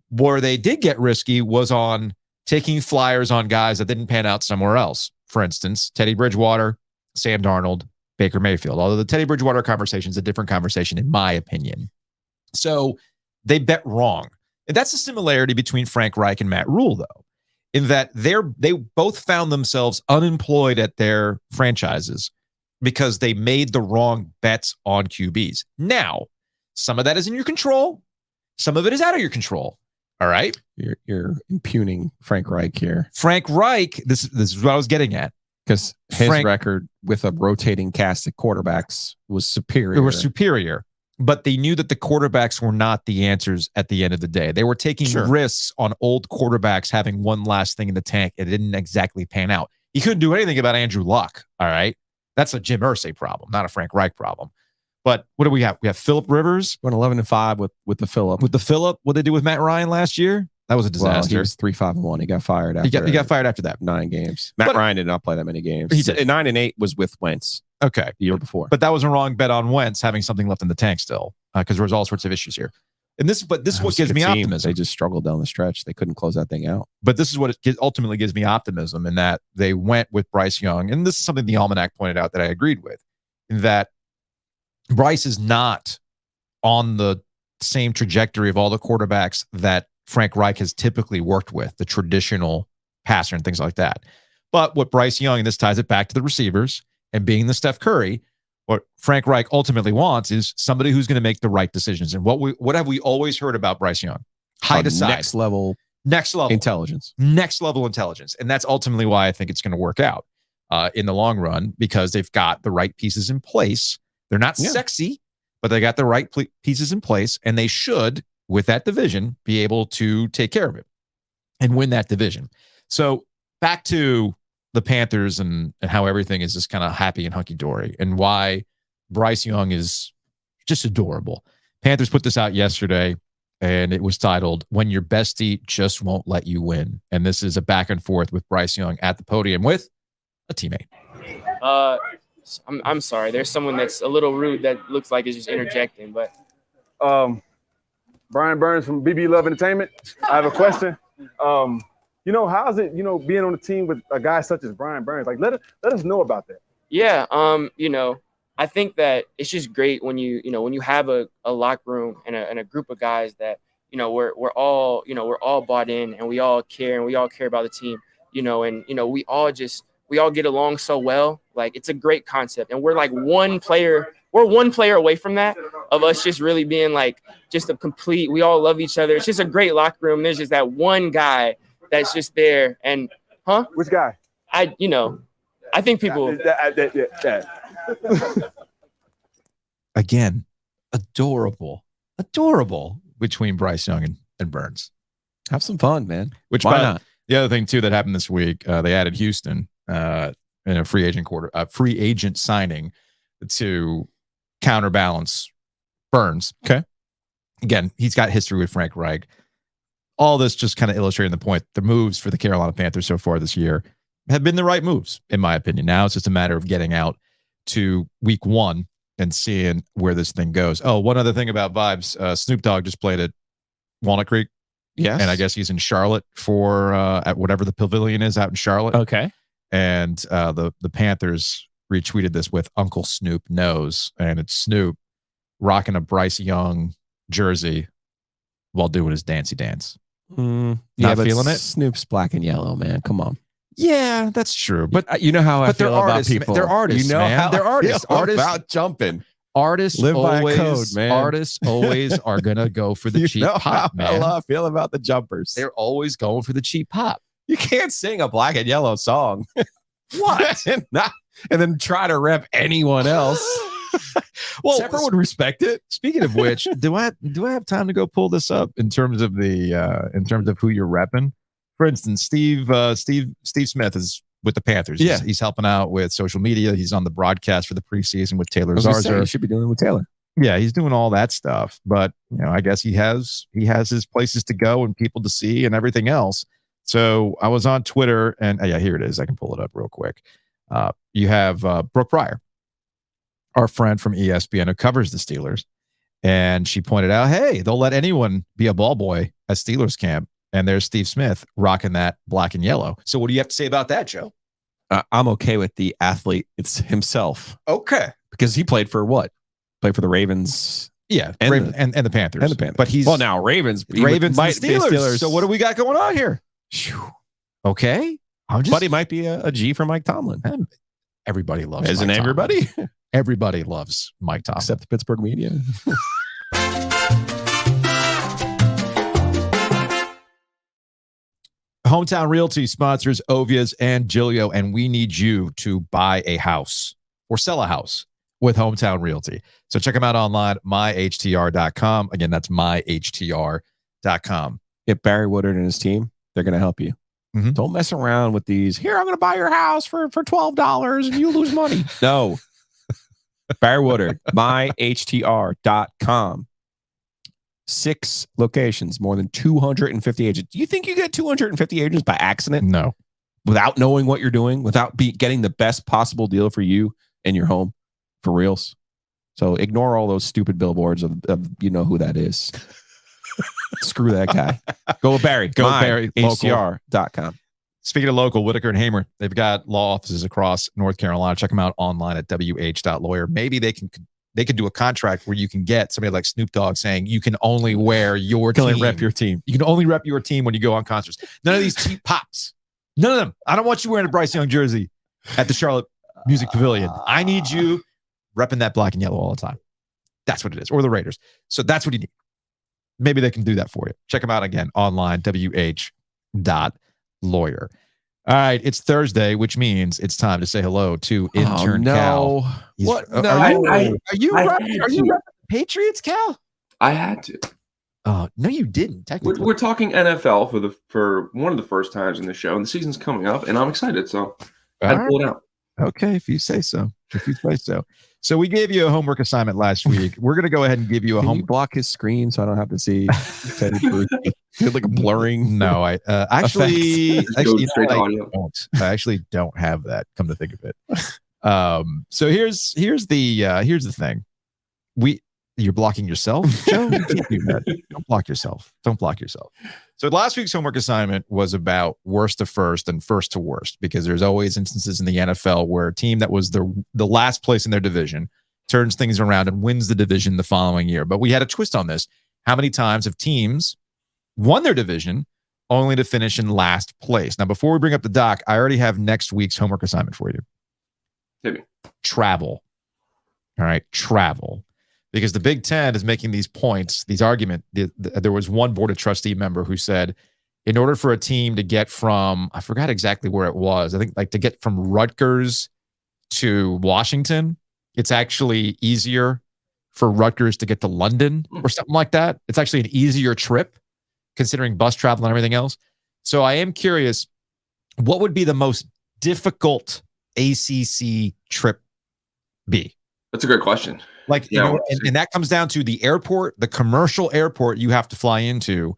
Speaker 1: Where they did get risky was on taking flyers on guys that didn't pan out somewhere else. For instance, Teddy Bridgewater, Sam Darnold, Baker Mayfield. Although the Teddy Bridgewater conversation is a different conversation, in my opinion. So they bet wrong. And that's a similarity between Frank Reich and Matt Rule, though, in that they both found themselves unemployed at their franchises because they made the wrong bets on QBs. Now, some of that is in your control. Some of it is out of your control. All right.
Speaker 2: You're impugning Frank Reich here.
Speaker 1: Frank Reich, this is what I was getting at.
Speaker 2: Because his record with a rotating cast of quarterbacks was superior.
Speaker 1: It was superior, but they knew that the quarterbacks were not the answers at the end of the day. They were taking risks on old quarterbacks having one last thing in the tank. It didn't exactly pan out. He couldn't do anything about Andrew Luck. All right. That's a Jim Irsay problem, not a Frank Reich problem. But what do we have? We have Phillip Rivers.
Speaker 2: Went 11-5 with the Phillip.
Speaker 1: With the Phillip, what they do with Matt Ryan last year? That was a disaster.
Speaker 2: Well, he was 3-5-1. He got fired after.
Speaker 1: He got fired after that.
Speaker 2: 9 games. Matt Ryan did not play that many games.
Speaker 1: He did.
Speaker 2: 9-8 was with Wentz.
Speaker 1: Okay,
Speaker 2: the year before.
Speaker 1: But that was a wrong bet on Wentz having something left in the tank still, because there was all sorts of issues here. And this is what gives me optimism.
Speaker 2: They just struggled down the stretch. They couldn't close that thing out.
Speaker 1: But this is what it ultimately gives me optimism, in that they went with Bryce Young. And this is something the Almanac pointed out that I agreed with, in that Bryce is not on the same trajectory of all the quarterbacks that Frank Reich has typically worked with, the traditional passer and things like that. But what Bryce Young, and this ties it back to the receivers and being the Steph Curry, what Frank Reich ultimately wants is somebody who's going to make the right decisions. And what have we always heard about Bryce Young? High to side.
Speaker 2: Next level intelligence.
Speaker 1: Next level intelligence. And that's ultimately why I think it's going to work out in the long run, because they've got the right pieces in place. They're not sexy, but they got the right pieces in place, and they should, with that division, be able to take care of it and win that division. So back to the Panthers and how everything is just kind of happy and hunky-dory, and why Bryce Young is just adorable. Panthers put this out yesterday, and it was titled, "When Your Bestie Just Won't Let You Win." And this is a back and forth with Bryce Young at the podium with a teammate.
Speaker 7: I'm sorry. There's someone that's a little rude that looks like it's just interjecting, but
Speaker 8: Brian Burns from BB Love Entertainment. I have a question. How's it, being on a team with a guy such as Brian Burns? Like, let us know about that.
Speaker 7: Yeah. I think that it's just great when you have a locker room and a group of guys that, we're all bought in, and we all care about the team, we all get along so well. Like, it's a great concept. And we're like one player away from that, of us just really being like just a complete, we all love each other. It's just a great locker room. There's just that one guy that's just there. And
Speaker 8: which guy?
Speaker 7: I think people.
Speaker 1: Again, adorable between Bryce Young and Burns.
Speaker 2: Have some fun, man.
Speaker 1: Why not? The other thing too that happened this week, they added Houston in a free agent signing to counterbalance Burns.
Speaker 2: Okay.
Speaker 1: Again, he's got history with Frank Reich. All this just kind of illustrating the point. The moves for the Carolina Panthers so far this year have been the right moves, in my opinion. Now it's just a matter of getting out to week 1 and seeing where this thing goes. Oh, one other thing about vibes. Snoop Dogg just played at Walnut Creek.
Speaker 2: Yes.
Speaker 1: And I guess he's in Charlotte for at whatever the pavilion is out in Charlotte.
Speaker 2: Okay.
Speaker 1: And the Panthers retweeted this with Uncle Snoop Knows. And it's Snoop rocking a Bryce Young jersey while doing his dancey dance. Not feeling it?
Speaker 2: Snoop's black and yellow, man. Come on.
Speaker 1: Yeah, that's true. But
Speaker 2: you know how I feel about people.
Speaker 1: They're artists,
Speaker 2: you know
Speaker 1: man.
Speaker 2: How
Speaker 1: they're artists.
Speaker 2: Artists about jumping.
Speaker 1: Artists
Speaker 2: live
Speaker 1: always,
Speaker 2: by a code, man.
Speaker 1: Artists always are gonna go for the cheap pop, man.
Speaker 2: How I feel about the jumpers.
Speaker 1: They're always going for the cheap pop.
Speaker 2: You can't sing a black and yellow song.
Speaker 1: What?
Speaker 2: and then try to rep anyone else.
Speaker 1: Well,
Speaker 2: everyone would respect it.
Speaker 1: Speaking of which, do I have time to go pull this up in terms of who you're repping? For instance, Steve Smith is with the Panthers.
Speaker 2: Yeah.
Speaker 1: He's helping out with social media. He's on the broadcast for the preseason with Taylor Zarzer.
Speaker 2: He should be doing it with Taylor.
Speaker 1: Yeah, he's doing all that stuff. But, I guess he has his places to go and people to see and everything else. So I was on Twitter and here it is. I can pull it up real quick. You have Brooke Pryor, our friend from ESPN who covers the Steelers. And she pointed out, hey, they'll let anyone be a ball boy at Steelers camp. And there's Steve Smith rocking that black and yellow. So what do you have to say about that, Joe?
Speaker 2: I'm okay with the athlete. It's himself.
Speaker 1: Okay.
Speaker 2: Because he played for what? Played for the Ravens.
Speaker 1: Yeah.
Speaker 2: And,
Speaker 1: and the Panthers.
Speaker 2: And the Panthers.
Speaker 1: But he's
Speaker 2: now Ravens
Speaker 1: and Steelers. So what do we got going on here? Okay.
Speaker 2: Buddy might be a G for Mike Tomlin.
Speaker 1: Everybody loves
Speaker 2: Isn't
Speaker 1: Mike
Speaker 2: everybody?
Speaker 1: Tomlin. Everybody loves Mike Tomlin.
Speaker 2: Except the Pittsburgh media.
Speaker 1: Hometown Realty sponsors OVIES and Giglio, and we need you to buy a house or sell a house with Hometown Realty. So check them out online, myhtr.com. Again, that's myhtr.com.
Speaker 2: Get Barry Woodard and his team. They're going to help you.
Speaker 1: Mm-hmm.
Speaker 2: Don't mess around with these. Here, I'm going to buy your house for $12 and you lose money. No. Barry Woodard, myhtr.com. 6 locations, more than 250 agents. Do you think you get 250 agents by accident?
Speaker 1: No.
Speaker 2: Without knowing what you're doing, without getting the best possible deal for you and your home, for reals. So ignore all those stupid billboards of you know who that is. Screw that guy. Go with Barry.
Speaker 1: Go with Barry.
Speaker 2: HTR.com.
Speaker 1: Speaking of local, Whitaker and Hamer, they've got law offices across North Carolina. Check them out online at wh.lawyer. Maybe they can do a contract where you can get somebody like Snoop Dogg saying you can only wear your team.
Speaker 2: Only rep your team.
Speaker 1: You can only rep your team when you go on concerts. None of these cheap pops. None of them. I don't want you wearing a Bryce Young jersey at the Charlotte Music Pavilion. I need you repping that black and yellow all the time. That's what it is. Or the Raiders. So that's what you need. Maybe they can do that for you. Check them out again online, wh.lawyer. All right, it's Thursday, which means it's time to say hello to Intern Cal.
Speaker 2: What? No.
Speaker 1: Are you repping Patriots, Cal?
Speaker 9: I had to.
Speaker 1: No, you didn't. Technically,
Speaker 9: We're talking NFL for one of the first times in the show, and the season's coming up, and I'm excited. So I had to pull it out.
Speaker 1: Okay, if you say so. So we gave you a homework assignment last week. We're going to go ahead and give you a
Speaker 2: Can you block his screen so I don't have to see Teddy Cruz? Like a blurring.
Speaker 1: No, I actually
Speaker 9: don't.
Speaker 1: I actually don't have that. Come to think of it. So here's the thing. You're blocking yourself, Joe. You can't do that. Don't block yourself. So last week's homework assignment was about worst to first and first to worst, because there's always instances in the NFL where a team that was the last place in their division turns things around and wins the division the following year. But we had a twist on this. How many times have teams won their division only to finish in last place? Now, before we bring up the doc, I already have next week's homework assignment for you.
Speaker 9: Hit me.
Speaker 1: Travel. All right, travel. Because the Big Ten is making these points, these arguments. There was one board of trustee member who said, in order for a team to get from, I forgot exactly where it was, I think like to get from Rutgers to Washington, it's actually easier for Rutgers to get to London or something like that. It's actually an easier trip considering bus travel and everything else. So I am curious, what would be the most difficult ACC trip be?
Speaker 9: That's a great question.
Speaker 1: Like, you know, and that comes down to the airport, the commercial airport you have to fly into,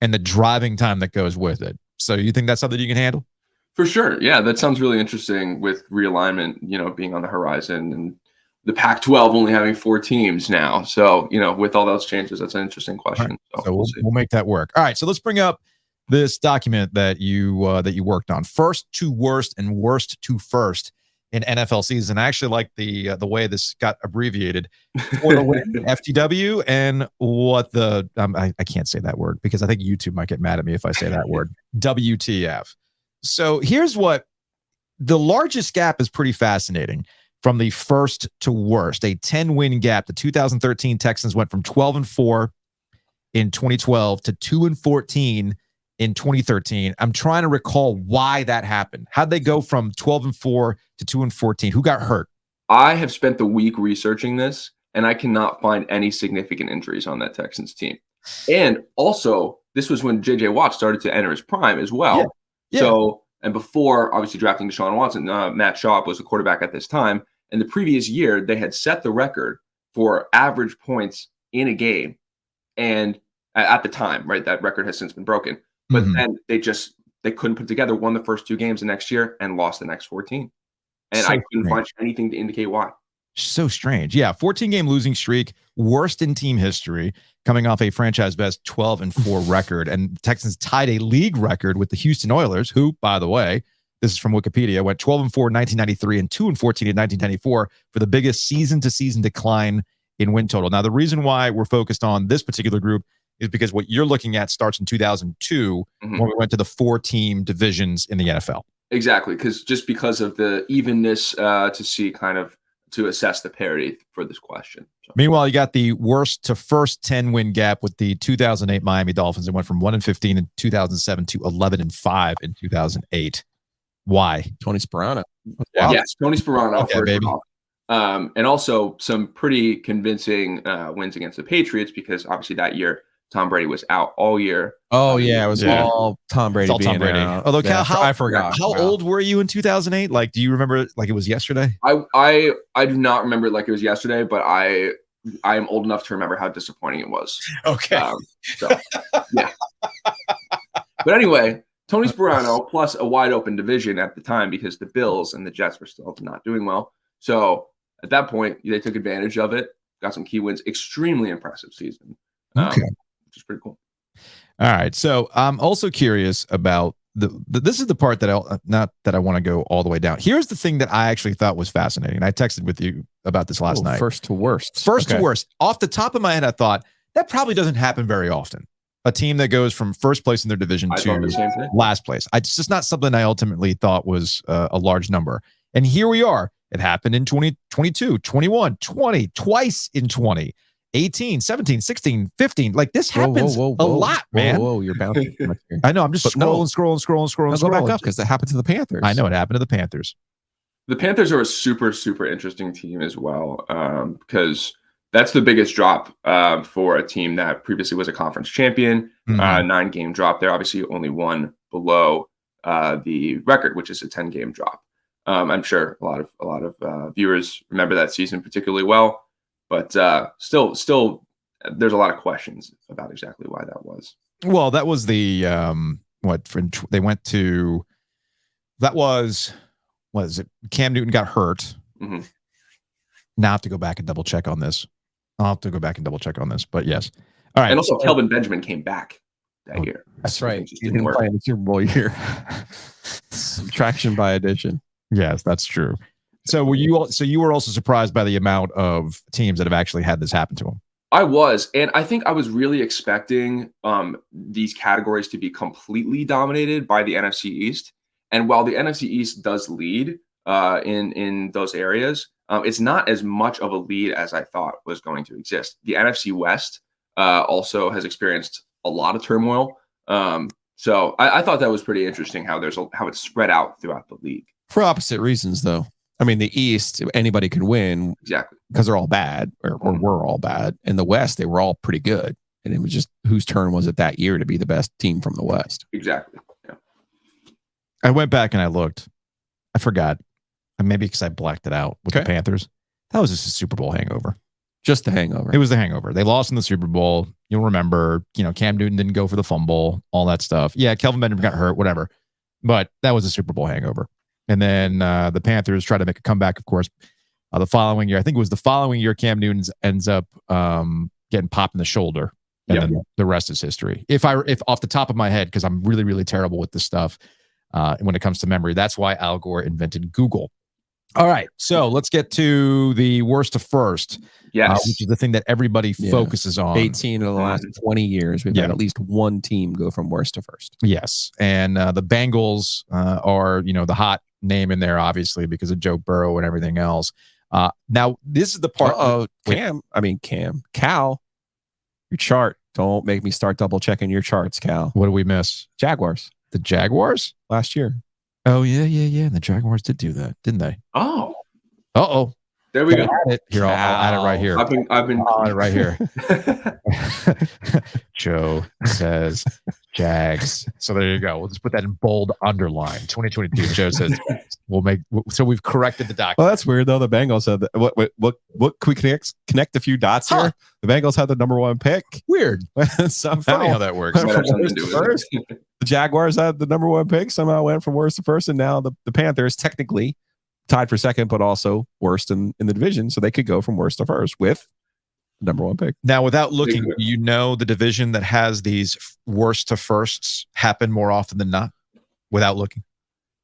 Speaker 1: and the driving time that goes with it. So you think that's something you can handle?
Speaker 9: For sure. Yeah, that sounds really interesting with realignment, being on the horizon, and the Pac-12 only having 4 teams now. So, with all those changes, that's an interesting question.
Speaker 1: Right. So we'll make that work. All right. So let's bring up this document that you worked on. First to worst and worst to first in NFL season. I actually like the way this got abbreviated for the FTW and what the I can't say that word because I think YouTube might get mad at me if I say that word. WTF. So here's what the largest gap is. Pretty fascinating. From the first to worst, a 10-win gap. The 2013 Texans went from 12-4 in 2012 to 2-14 in 2013. I'm trying to recall why that happened. How'd they go from 12-4 to 2-14? Who got hurt?
Speaker 9: I have spent the week researching this, and I cannot find any significant injuries on that Texans team. And also, this was when J.J. Watt started to enter his prime as well.
Speaker 1: Yeah.
Speaker 9: So And before, obviously, drafting Deshaun Watson, Matt Schaub was the quarterback at this time. And the previous year, they had set the record for average points in a game. And at the time, right, that record has since been broken. But then they couldn't put together, won the first 2 games the next year and lost the next 14. And I couldn't find anything to indicate why.
Speaker 1: So strange. Yeah, 14-game losing streak, worst in team history, coming off a franchise best 12-4 record. And the Texans tied a league record with the Houston Oilers, who, by the way, this is from Wikipedia, went 12-4 in 1993 and 2-14 in 1994 for the biggest season-to-season decline in win total. Now, the reason why we're focused on this particular group is because what you're looking at starts in 2002 when we went to the 4-team divisions in the NFL.
Speaker 9: Exactly, because of the evenness to assess the parity for this question. So.
Speaker 1: Meanwhile, you got the worst to first 10-win gap with the 2008 Miami Dolphins. It went from 1-15 in 2007 to 11-5 in 2008. Why?
Speaker 2: Tony Sparano.
Speaker 9: Wow. Yes, Tony Sparano.
Speaker 1: Okay, baby.
Speaker 9: And also some pretty convincing wins against the Patriots, because obviously that year Tom Brady was out all year.
Speaker 2: Oh yeah, it was all Tom Brady.
Speaker 1: All Tom Brady.
Speaker 2: Out.
Speaker 1: Although Cal,
Speaker 2: I forgot.
Speaker 1: How old were you in 2008? Like, do you remember it like it was yesterday?
Speaker 9: I do not remember it like it was yesterday, but I am old enough to remember how disappointing it was.
Speaker 1: Okay.
Speaker 9: Yeah. But anyway, Tony Sparano plus a wide open division at the time, because the Bills and the Jets were still not doing well. So at that point, they took advantage of it, got some key wins. Extremely impressive season.
Speaker 1: Okay.
Speaker 9: Which is pretty cool.
Speaker 1: All right. So I'm also curious about this is the part that not that I want to go all the way down. Here's the thing that I actually thought was fascinating. I texted with you about this last night.
Speaker 2: First to worst.
Speaker 1: To worst. Off the top of my head, I thought that probably doesn't happen very often. A team that goes from first place in their division to last place. It's just not something I ultimately thought was a large number. And here we are. It happened in 2022, 21, 20, twice in 20. 18, 17, 16, 15. Like, this happens a lot, man.
Speaker 2: Whoa, you're bouncing.
Speaker 1: I know. I'm just scrolling.
Speaker 2: Go back up, because that happened to the Panthers.
Speaker 1: I know it happened to the Panthers.
Speaker 9: The Panthers are a super, super interesting team as well, because that's the biggest drop for a team that previously was a conference champion. 9-game drop there. Obviously, only one below the record, which is a 10-game drop. I'm sure a lot of viewers remember that season particularly well. But still, there's a lot of questions about exactly why that was.
Speaker 1: Well, that was the they went to. That was, what is it? Cam Newton got hurt. Now I have to go back and double check on this. But yes. All right.
Speaker 9: And also, Kelvin Benjamin came back that year.
Speaker 2: That's right. He didn't play in the Super Bowl year. Subtraction by addition.
Speaker 1: Yes, that's true. So you were also surprised by the amount of teams that have actually had this happen to them?
Speaker 9: I was, and I think I was really expecting these categories to be completely dominated by the NFC East. And while the NFC East does lead in those areas, it's not as much of a lead as I thought was going to exist. The NFC West also has experienced a lot of turmoil. So I thought that was pretty interesting how it's spread out throughout the league.
Speaker 2: For opposite reasons, though. I mean, the East, anybody could win.
Speaker 9: Exactly.
Speaker 2: Because they're all bad, or we're all bad. In the West, they were all pretty good. And it was just whose turn was it that year to be the best team from the West?
Speaker 9: Exactly. Yeah.
Speaker 1: I went back and I looked. I forgot. And maybe because I blacked it out with the Panthers. That was just a Super Bowl hangover.
Speaker 2: Just the hangover.
Speaker 1: It was the hangover. They lost in the Super Bowl. You'll remember, Cam Newton didn't go for the fumble, all that stuff. Yeah, Kelvin Benjamin got hurt, whatever. But that was a Super Bowl hangover. And then the Panthers tried to make a comeback, of course, the following year. I think it was the following year Cam Newton ends up getting popped in the shoulder. And then the rest is history. If off the top of my head, because I'm really, really terrible with this stuff when it comes to memory. That's why Al Gore invented Google. All right. So let's get to the worst to first.
Speaker 9: Yes.
Speaker 1: Which is the thing that everybody focuses on.
Speaker 2: 18 of the last 20 years, we've had at least one team go from worst to first.
Speaker 1: Yes. And the Bengals are, the hot name in there, obviously, because of Joe Burrow and everything else. Now, this is the part.
Speaker 2: Cal, your chart. Don't make me start double checking your charts, Cal.
Speaker 1: What did we miss?
Speaker 2: Jaguars.
Speaker 1: The Jaguars?
Speaker 2: Last year.
Speaker 1: Oh, yeah. And the Jaguars did do that, didn't they?
Speaker 9: Oh.
Speaker 1: Uh-oh.
Speaker 9: There we go.
Speaker 1: Here, I'll add it right here.
Speaker 9: I've been
Speaker 1: I'll add it right here. Joe says Jags. So there you go. We'll just put that in bold underline. 2022. Joe says so we've corrected the document.
Speaker 2: Well, that's weird though. The Bengals had what can we connect a few dots here? The Bengals had the number 1 pick.
Speaker 1: Weird.
Speaker 2: Somehow,
Speaker 1: Funny how that works.
Speaker 2: The Jaguars had the number 1 pick. Somehow went from worst to first, and now the Panthers technically tied for second, but also worst in the division, so they could go from worst to first with the number 1 pick.
Speaker 1: Now, without looking, the division that has these worst to firsts happen more often than not. Without looking,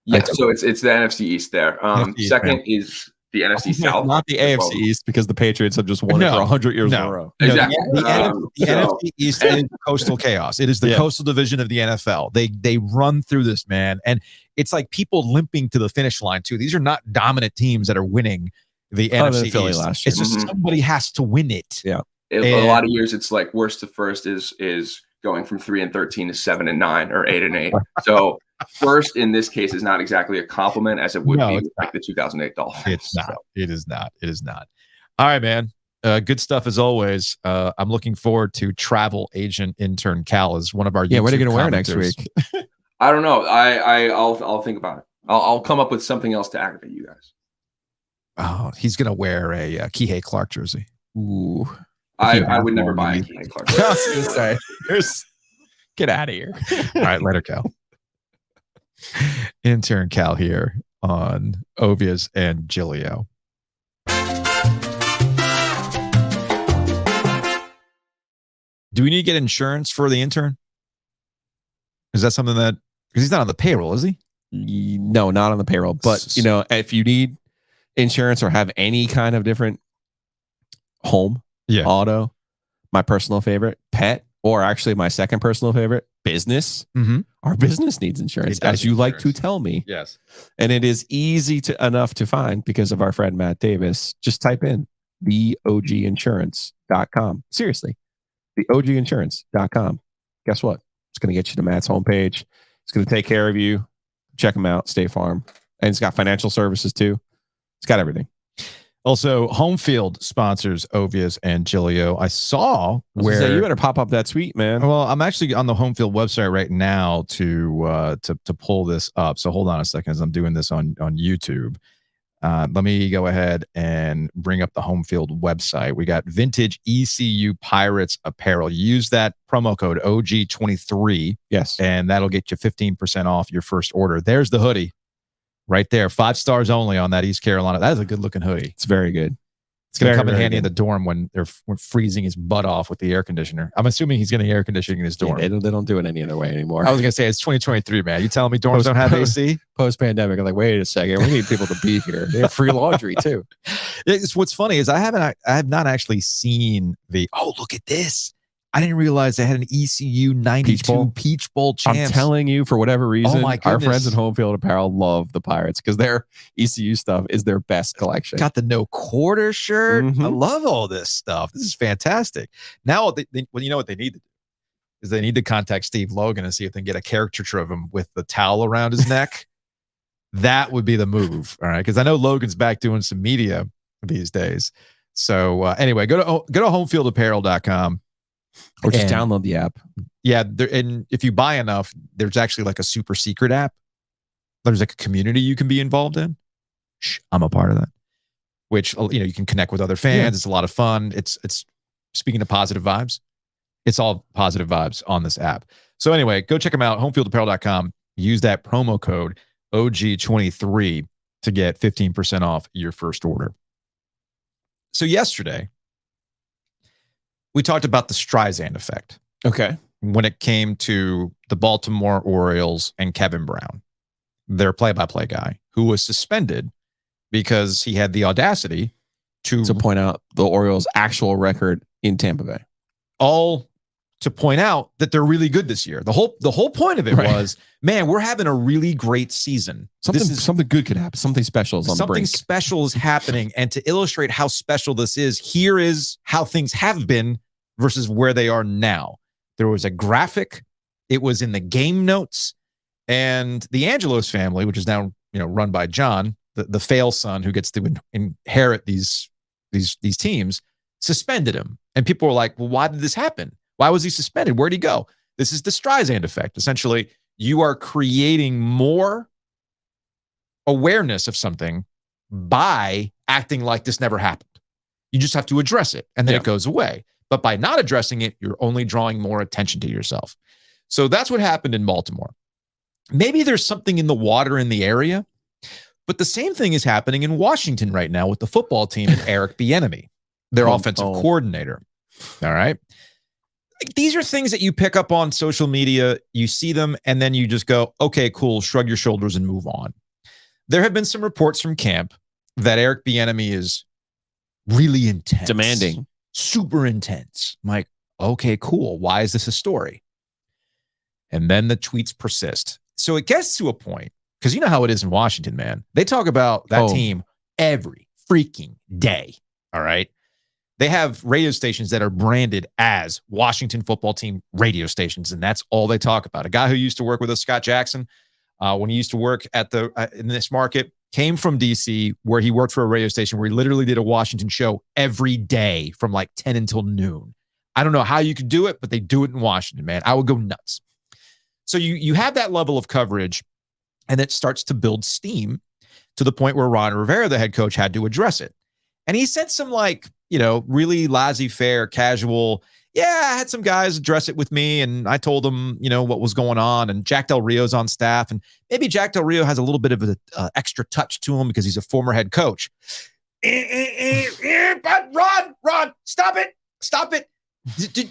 Speaker 9: yeah. So it's the NFC East there. Second is the NFC South,
Speaker 2: not the AFC East, because the Patriots have just won it for 100 years in a row.
Speaker 9: Exactly.
Speaker 1: The NFC East is coastal chaos. It is the coastal division of the NFL. They run through this, man, and it's like people limping to the finish line too. These are not dominant teams that are winning the NFC
Speaker 2: Philly
Speaker 1: East.
Speaker 2: Last year.
Speaker 1: It's just somebody has to win it.
Speaker 2: Yeah.
Speaker 9: A lot of years, it's like worst to first is going from 3-13 to 7-9 or 8-8. So first in this case is not exactly a compliment as it would be like the 2008 Dolphins.
Speaker 1: It's not. It is not. It is not. All right, man. Good stuff as always. I'm looking forward to travel agent intern Cal as one of our
Speaker 2: what are you going to wear next week?
Speaker 9: I don't know. I'll think about it. I'll come up with something else to aggravate you guys.
Speaker 1: Oh, he's going to wear a Kihei Clark jersey.
Speaker 2: Ooh.
Speaker 9: I would never buy a Kihei Clark jersey.
Speaker 2: I was going to say, get out of here.
Speaker 1: All right, later, Cal. Intern Cal here on OVIES and Giglio. Do we need to get insurance for the intern? Is that something that, because he's not on the payroll, is he?
Speaker 2: No, not on the payroll. But, if you need insurance or have any kind of different home, auto, my personal favorite, pet, or actually my second personal favorite, business. Our business needs insurance, as you like to tell me.
Speaker 1: Yes.
Speaker 2: And it is easy enough to find because of our friend Matt Davis. Just type in theoginsurance.com. Seriously, theoginsurance.com. Guess what? It's going to get you to Matt's homepage. It's going to take care of you. Check them out, State Farm. And it's got financial services too. It's got everything.
Speaker 1: Also, Home Field sponsors OVIES and Giglio. I saw where
Speaker 2: you better pop up that tweet, man.
Speaker 1: Well, I'm actually on the Home Field website right now to pull this up. So hold on a second as I'm doing this on YouTube. Let me go ahead and bring up the Home Field website. We got vintage ECU Pirates apparel. Use that promo code OG23.
Speaker 2: Yes,
Speaker 1: and that'll get you 15% off your first order. There's the hoodie. Right there, 5 stars only on that East Carolina. That is a good looking hoodie.
Speaker 2: It's very good.
Speaker 1: It's going to come in handy in the dorm when they're freezing his butt off with the air conditioner. I'm assuming he's getting air conditioning in his dorm.
Speaker 2: Yeah, they don't do it any other way anymore.
Speaker 1: I was going to say it's 2023, man. You telling me dorms don't have AC?
Speaker 2: Post pandemic, I'm like, wait a second, we need people to be here. They have free laundry too.
Speaker 1: What's funny is I have not actually seen the. Oh, look at this. I didn't realize they had an ECU 92 Peach Bowl champs.
Speaker 2: I'm telling you, for whatever reason,
Speaker 1: our
Speaker 2: friends at Home Field Apparel love the Pirates because their ECU stuff is their best collection.
Speaker 1: Got the no quarter shirt. I love all this stuff. This is fantastic. Now, you know what they need to do is they need to contact Steve Logan and see if they can get a caricature of him with the towel around his neck. That would be the move. All right, because I know Logan's back doing some media these days. So anyway, go to homefieldapparel.com.
Speaker 2: Or just download the app.
Speaker 1: Yeah, and if you buy enough, there's actually like a super secret app. There's like a community you can be involved in. I'm a part of that. Which you can connect with other fans. Yeah. It's a lot of fun. It's speaking of positive vibes. It's all positive vibes on this app. So anyway, go check them out. Homefieldapparel.com. Use that promo code OG23 to get 15% off your first order. So yesterday, we talked about the Streisand effect.
Speaker 2: Okay.
Speaker 1: When it came to the Baltimore Orioles and Kevin Brown, their play-by-play guy, who was suspended because he had the audacity to
Speaker 2: point out the Orioles' actual record in Tampa Bay.
Speaker 1: All to point out that they're really good this year. The whole point of it was, man, we're having a really great season.
Speaker 2: Something good could happen. Something special is on the brink.
Speaker 1: Something special is happening. And to illustrate how special this is, here is how things have been versus where they are now. There was a graphic. It was in the game notes. And the Angelos family, which is now run by John, the fail son who gets to inherit these teams, suspended him. And people were like, well, why did this happen? Why was he suspended? Where'd he go? This is the Streisand effect. Essentially, you are creating more awareness of something by acting like this never happened. You just have to address it, and then it goes away. But by not addressing it, you're only drawing more attention to yourself. So that's what happened in Baltimore. Maybe there's something in the water in the area, but the same thing is happening in Washington right now with the football team and Eric Bieniemy, their offensive coordinator. All right. These are things that you pick up on social media, you see them, and then you just go, okay, cool, shrug your shoulders and move on. There have been some reports from camp that Eric Bieniemy is really intense.
Speaker 2: Demanding.
Speaker 1: Super intense. I'm like, okay, cool. Why is this a story? And then the tweets persist. So it gets to a point, because you know how it is in Washington, man. They talk about that team every freaking day. All right. They have radio stations that are branded as Washington football team radio stations, and that's all they talk about. A guy who used to work with us, Scott Jackson, when he used to work at in this market, came from DC, where he worked for a radio station where he literally did a Washington show every day from like 10 until noon. I don't know how you could do it, but they do it in Washington, man. I would go nuts. So you have that level of coverage, and it starts to build steam to the point where Ron Rivera, the head coach, had to address it. And he said some really laissez-faire, casual, I had some guys address it with me, and I told them, what was going on, and Jack Del Rio's on staff, and maybe Jack Del Rio has a little bit of an extra touch to him because he's a former head coach. But Ron, stop it.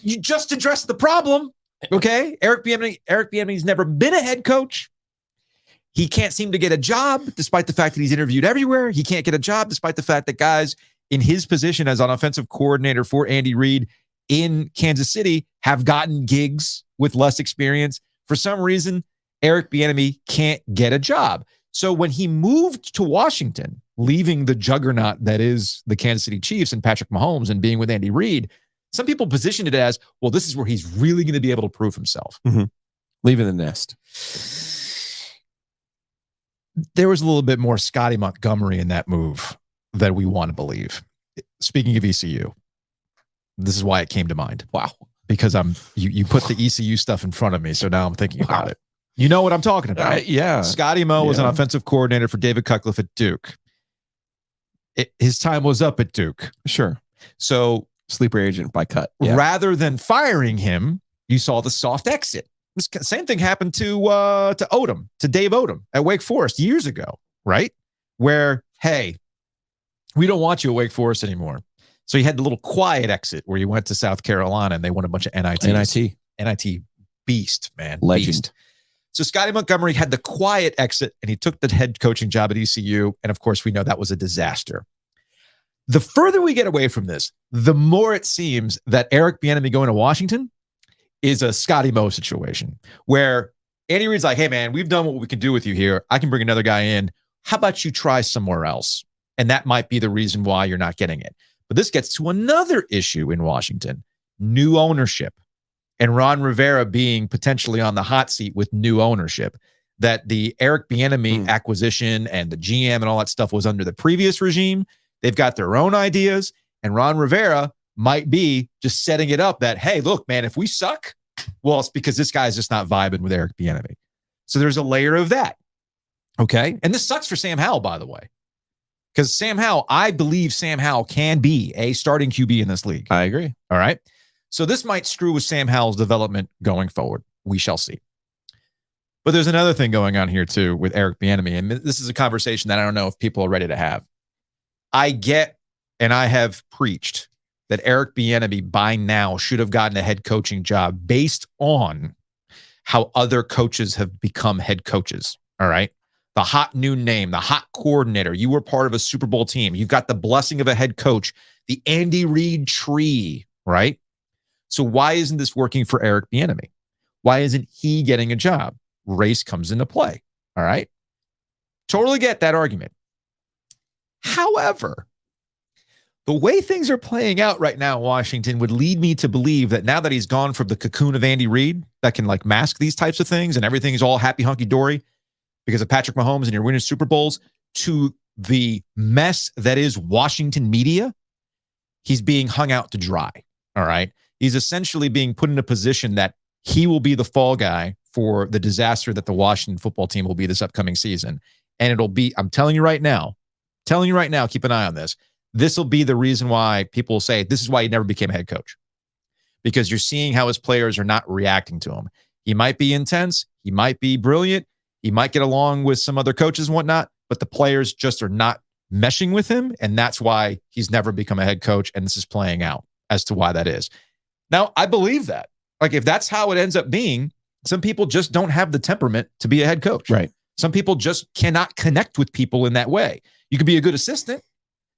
Speaker 1: You just addressed the problem, okay? Eric Bieniemy's never been a head coach. He can't seem to get a job, despite the fact that he's interviewed everywhere. He can't get a job, despite the fact that guys in his position as an offensive coordinator for Andy Reid in Kansas City have gotten gigs with less experience. For some reason, Eric Bieniemy can't get a job. So when he moved to Washington, leaving the juggernaut that is the Kansas City Chiefs and Patrick Mahomes and being with Andy Reid, some people positioned it as, well, this is where he's really going to be able to prove himself.
Speaker 2: Mm-hmm. Leaving the nest.
Speaker 1: There was a little bit more Scotty Montgomery in that move than we want to believe. Speaking of ECU, this is why it came to mind.
Speaker 2: Wow.
Speaker 1: Because you put the ECU stuff in front of me, so now I'm thinking about it. You know what I'm talking about.
Speaker 2: Yeah.
Speaker 1: Scotty Moe was an offensive coordinator for David Cutcliffe at Duke. His time was up at Duke.
Speaker 2: Sure.
Speaker 1: So
Speaker 2: sleeper agent by cut. Yeah.
Speaker 1: Rather than firing him, you saw the soft exit. The same thing happened to Dave Odom at Wake Forest years ago, right? Where, hey, we don't want you at Wake Forest anymore. So he had the little quiet exit where he went to South Carolina and they won a bunch of NITs. NIT beast, man.
Speaker 2: Legend.
Speaker 1: Beast. So Scotty Montgomery had the quiet exit and he took the head coaching job at ECU. And of course, we know that was a disaster. The further we get away from this, the more it seems that Eric Bieniemy going to Washington is a Scotty Moe situation where Andy Reid's like, hey, man, we've done what we can do with you here. I can bring another guy in. How about you try somewhere else? And that might be the reason why you're not getting it. But this gets to another issue in Washington, new ownership, and Ron Rivera being potentially on the hot seat with new ownership, that the Eric Bieniemy acquisition and the GM and all that stuff was under the previous regime. They've got their own ideas, and Ron Rivera might be just setting it up that, hey, look, man, if we suck, well, it's because this guy's just not vibing with Eric Bieniemy. So there's a layer of that. Okay. And this sucks for Sam Howell, by the way, because I believe Sam Howell can be a starting QB in this league.
Speaker 2: I agree.
Speaker 1: All right. So this might screw with Sam Howell's development going forward. We shall see. But there's another thing going on here too with Eric Bieniemy. And this is a conversation that I don't know if people are ready to have. I get, and I have preached that Eric Bieniemy by now should have gotten a head coaching job based on how other coaches have become head coaches. All right. The hot new name, the hot coordinator. You were part of a Super Bowl team. You've got the blessing of a head coach, the Andy Reid tree, right? So why isn't this working for Eric Bieniemy? Why isn't he getting a job? Race comes into play. All right. Totally get that argument. However, the way things are playing out right now in Washington would lead me to believe that now that he's gone from the cocoon of Andy Reid that can like mask these types of things and everything's all happy hunky dory because of Patrick Mahomes and you're winning Super Bowls to the mess that is Washington media, he's being hung out to dry. All right. He's essentially being put in a position that he will be the fall guy for the disaster that the Washington football team will be this upcoming season. And it'll be, I'm telling you right now, keep an eye on this. This will be the reason why people say this is why he never became a head coach. Because you're seeing how his players are not reacting to him. He might be intense. He might be brilliant. He might get along with some other coaches and whatnot, but the players just are not meshing with him. And that's why he's never become a head coach. And this is playing out as to why that is. Now, I believe that. Like, if that's how it ends up being, some people just don't have the temperament to be a head coach.
Speaker 2: Right.
Speaker 1: Some people just cannot connect with people in that way. You could be a good assistant,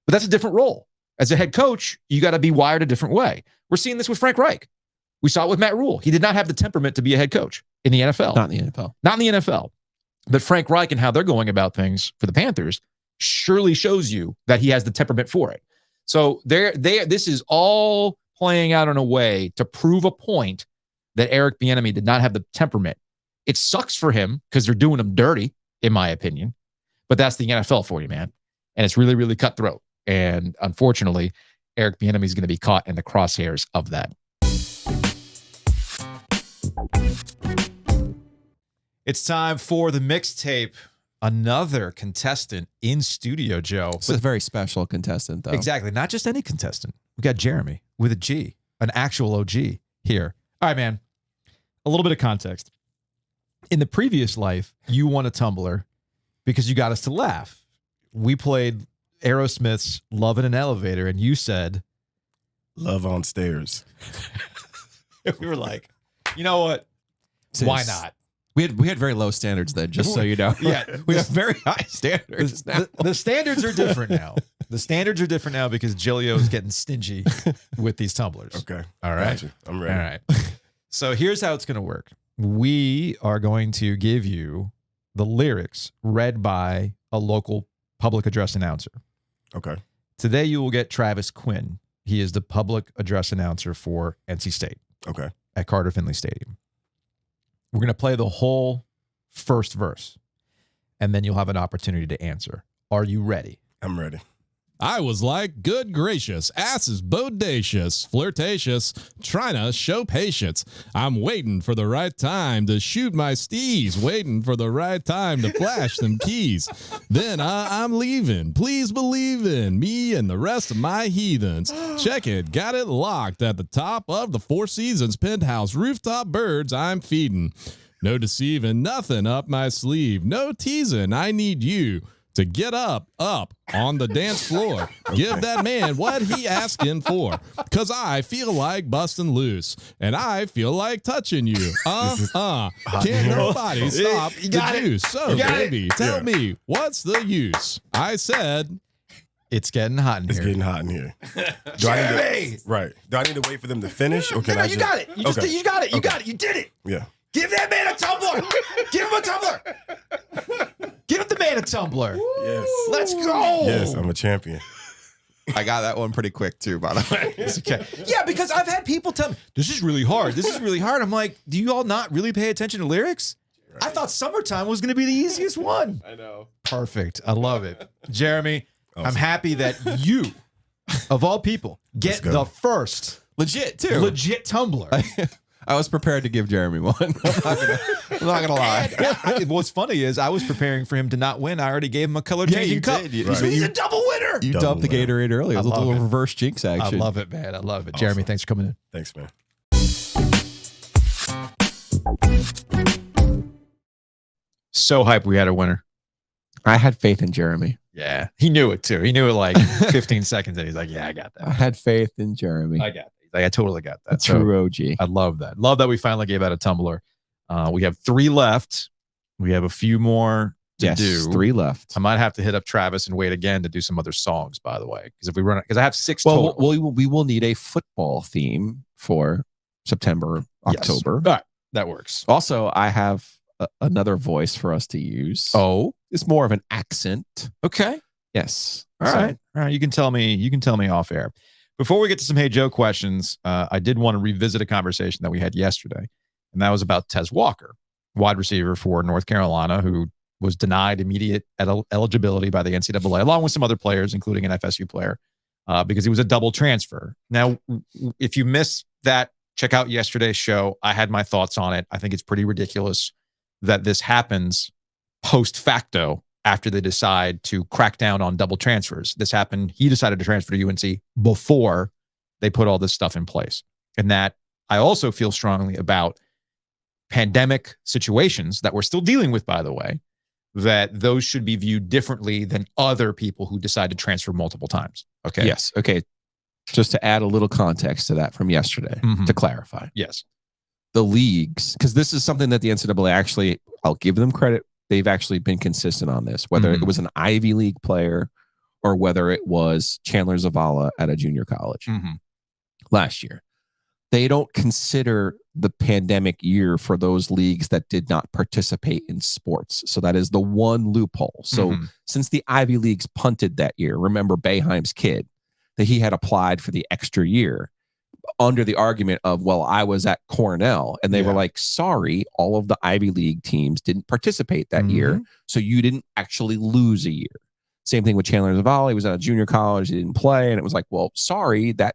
Speaker 1: but that's a different role. As a head coach, you got to be wired a different way. We're seeing this with Frank Reich. We saw it with Matt Rule. He did not have the temperament to be a head coach in the NFL.
Speaker 2: Not in the NFL.
Speaker 1: Not in the NFL. But Frank Reich and how they're going about things for the Panthers surely shows you that he has the temperament for it. So this is all playing out in a way to prove a point that Eric Bieniemy did not have the temperament. It sucks for him because they're doing him dirty, in my opinion. But that's the NFL for you, man. And it's really, really cutthroat. And unfortunately, Eric Bieniemy is going to be caught in the crosshairs of that. It's time for the mixtape. Another contestant in studio, Joe.
Speaker 2: It's a very special contestant, though.
Speaker 1: Exactly. Not just any contestant. We got Jeremy with a G, an actual OG here. All right, man. A little bit of context. In the previous life, you won a tumbler because you got us to laugh. We played Aerosmith's Love in an Elevator, and you said,
Speaker 10: Love on Stairs.
Speaker 1: We were like, you know what? Why not?
Speaker 2: We had very low standards then, just so you know.
Speaker 1: Yeah,
Speaker 2: we have very high standards now.
Speaker 1: The standards are different now. The standards are different now because Giglio is getting stingy with these tumblers.
Speaker 10: Okay.
Speaker 1: All right.
Speaker 10: Gotcha. I'm ready.
Speaker 1: All right. So here's how it's going to work. We are going to give you the lyrics read by a local public address announcer.
Speaker 10: Okay.
Speaker 1: Today you will get Travis Quinn. He is the public address announcer for NC State.
Speaker 10: Okay.
Speaker 1: At Carter Finley Stadium. We're going to play the whole first verse, and then you'll have an opportunity to answer. Are you ready?
Speaker 10: I'm ready.
Speaker 11: I was like, good gracious, ass is bodacious, flirtatious, trying to show patience. I'm waiting for the right time to shoot my steez, waiting for the right time to flash them keys. Then I'm leaving. Please believe in me and the rest of my heathens. Check it, got it locked at the top of the Four Seasons penthouse rooftop birds I'm feeding. No deceiving, nothing up my sleeve, no teasing, I need you to get up on the dance floor. Give that man what he asking for. Cause I feel like busting loose. And I feel like touching you. Can't nobody stop the juice. So baby, tell me, what's the use? I said,
Speaker 1: it's getting hot in here.
Speaker 10: It's getting hot in here. Do I need to wait for them to finish? Or can I
Speaker 1: you got it. You got it. You got it. You did it.
Speaker 10: Yeah.
Speaker 1: Give that man a tumbler. Give him a tumbler. Give the man a tumbler.
Speaker 10: Yes.
Speaker 1: Let's go.
Speaker 10: Yes, I'm a champion.
Speaker 2: I got that one pretty quick, too, by the way.
Speaker 1: It's okay. Yeah, because I've had people tell me, this is really hard. This is really hard. I'm like, do you all not really pay attention to lyrics? Right. I thought Summertime was going to be the easiest one.
Speaker 10: I know.
Speaker 1: Perfect. I love it. Jeremy, awesome. I'm happy that you, of all people, get the first
Speaker 2: legit
Speaker 1: tumbler.
Speaker 2: I was prepared to give Jeremy one. I'm not gonna lie.
Speaker 1: What's funny is I was preparing for him to not win. I already gave him a color changing cup.
Speaker 2: Right.
Speaker 1: He's a double winner.
Speaker 2: You dumped the Gatorade early. It was a little reverse jinx action.
Speaker 1: I love it, man. I love it. Awesome. Jeremy, thanks for coming in.
Speaker 10: Thanks, man.
Speaker 1: So hyped we had a winner.
Speaker 2: I had faith in Jeremy.
Speaker 1: Yeah. He knew it too. He knew it like 15 seconds and he's like, yeah, I got that.
Speaker 2: I had faith in Jeremy.
Speaker 1: I got it. Like, I totally got that.
Speaker 2: True OG.
Speaker 1: I love that. Love that we finally gave out a tumbler. We have 3 left. We have a few more to do.
Speaker 2: 3 left.
Speaker 1: I might have to hit up Travis and wait again to do some other songs, by the way. Because I have 6 total.
Speaker 2: We will need a football theme for September, October.
Speaker 1: All right. That works.
Speaker 2: Also, I have another voice for us to use.
Speaker 1: Oh,
Speaker 2: it's more of an accent.
Speaker 1: Okay.
Speaker 2: Yes.
Speaker 1: All right. You can tell me off air. Before we get to some Hey Joe questions, I did want to revisit a conversation that we had yesterday, and that was about Tez Walker, wide receiver for North Carolina, who was denied immediate eligibility by the NCAA, along with some other players, including an FSU player, because he was a double transfer. Now, if you missed that, check out yesterday's show. I had my thoughts on it. I think it's pretty ridiculous that this happens post facto after they decide to crack down on double transfers. This happened. He decided to transfer to UNC before they put all this stuff in place. And that I also feel strongly about pandemic situations that we're still dealing with, by the way, that those should be viewed differently than other people who decide to transfer multiple times. Okay.
Speaker 2: Yes. Okay. Just to add a little context to that from yesterday, to clarify.
Speaker 1: Yes.
Speaker 2: The leagues, because this is something that the NCAA actually, I'll give them credit, they've actually been consistent on this, whether it was an Ivy League player or whether it was Chandler Zavala at a junior college last year. They don't consider the pandemic year for those leagues that did not participate in sports. So that is the one loophole. So since the Ivy Leagues punted that year, remember Boeheim's kid, that he had applied for the extra year under the argument of, well, I was at Cornell, and they were like, sorry, all of the Ivy League teams didn't participate that year, so you didn't actually lose a year. Same thing with Chandler Zavala. He was at a junior college, he didn't play, and it was like, well, sorry, that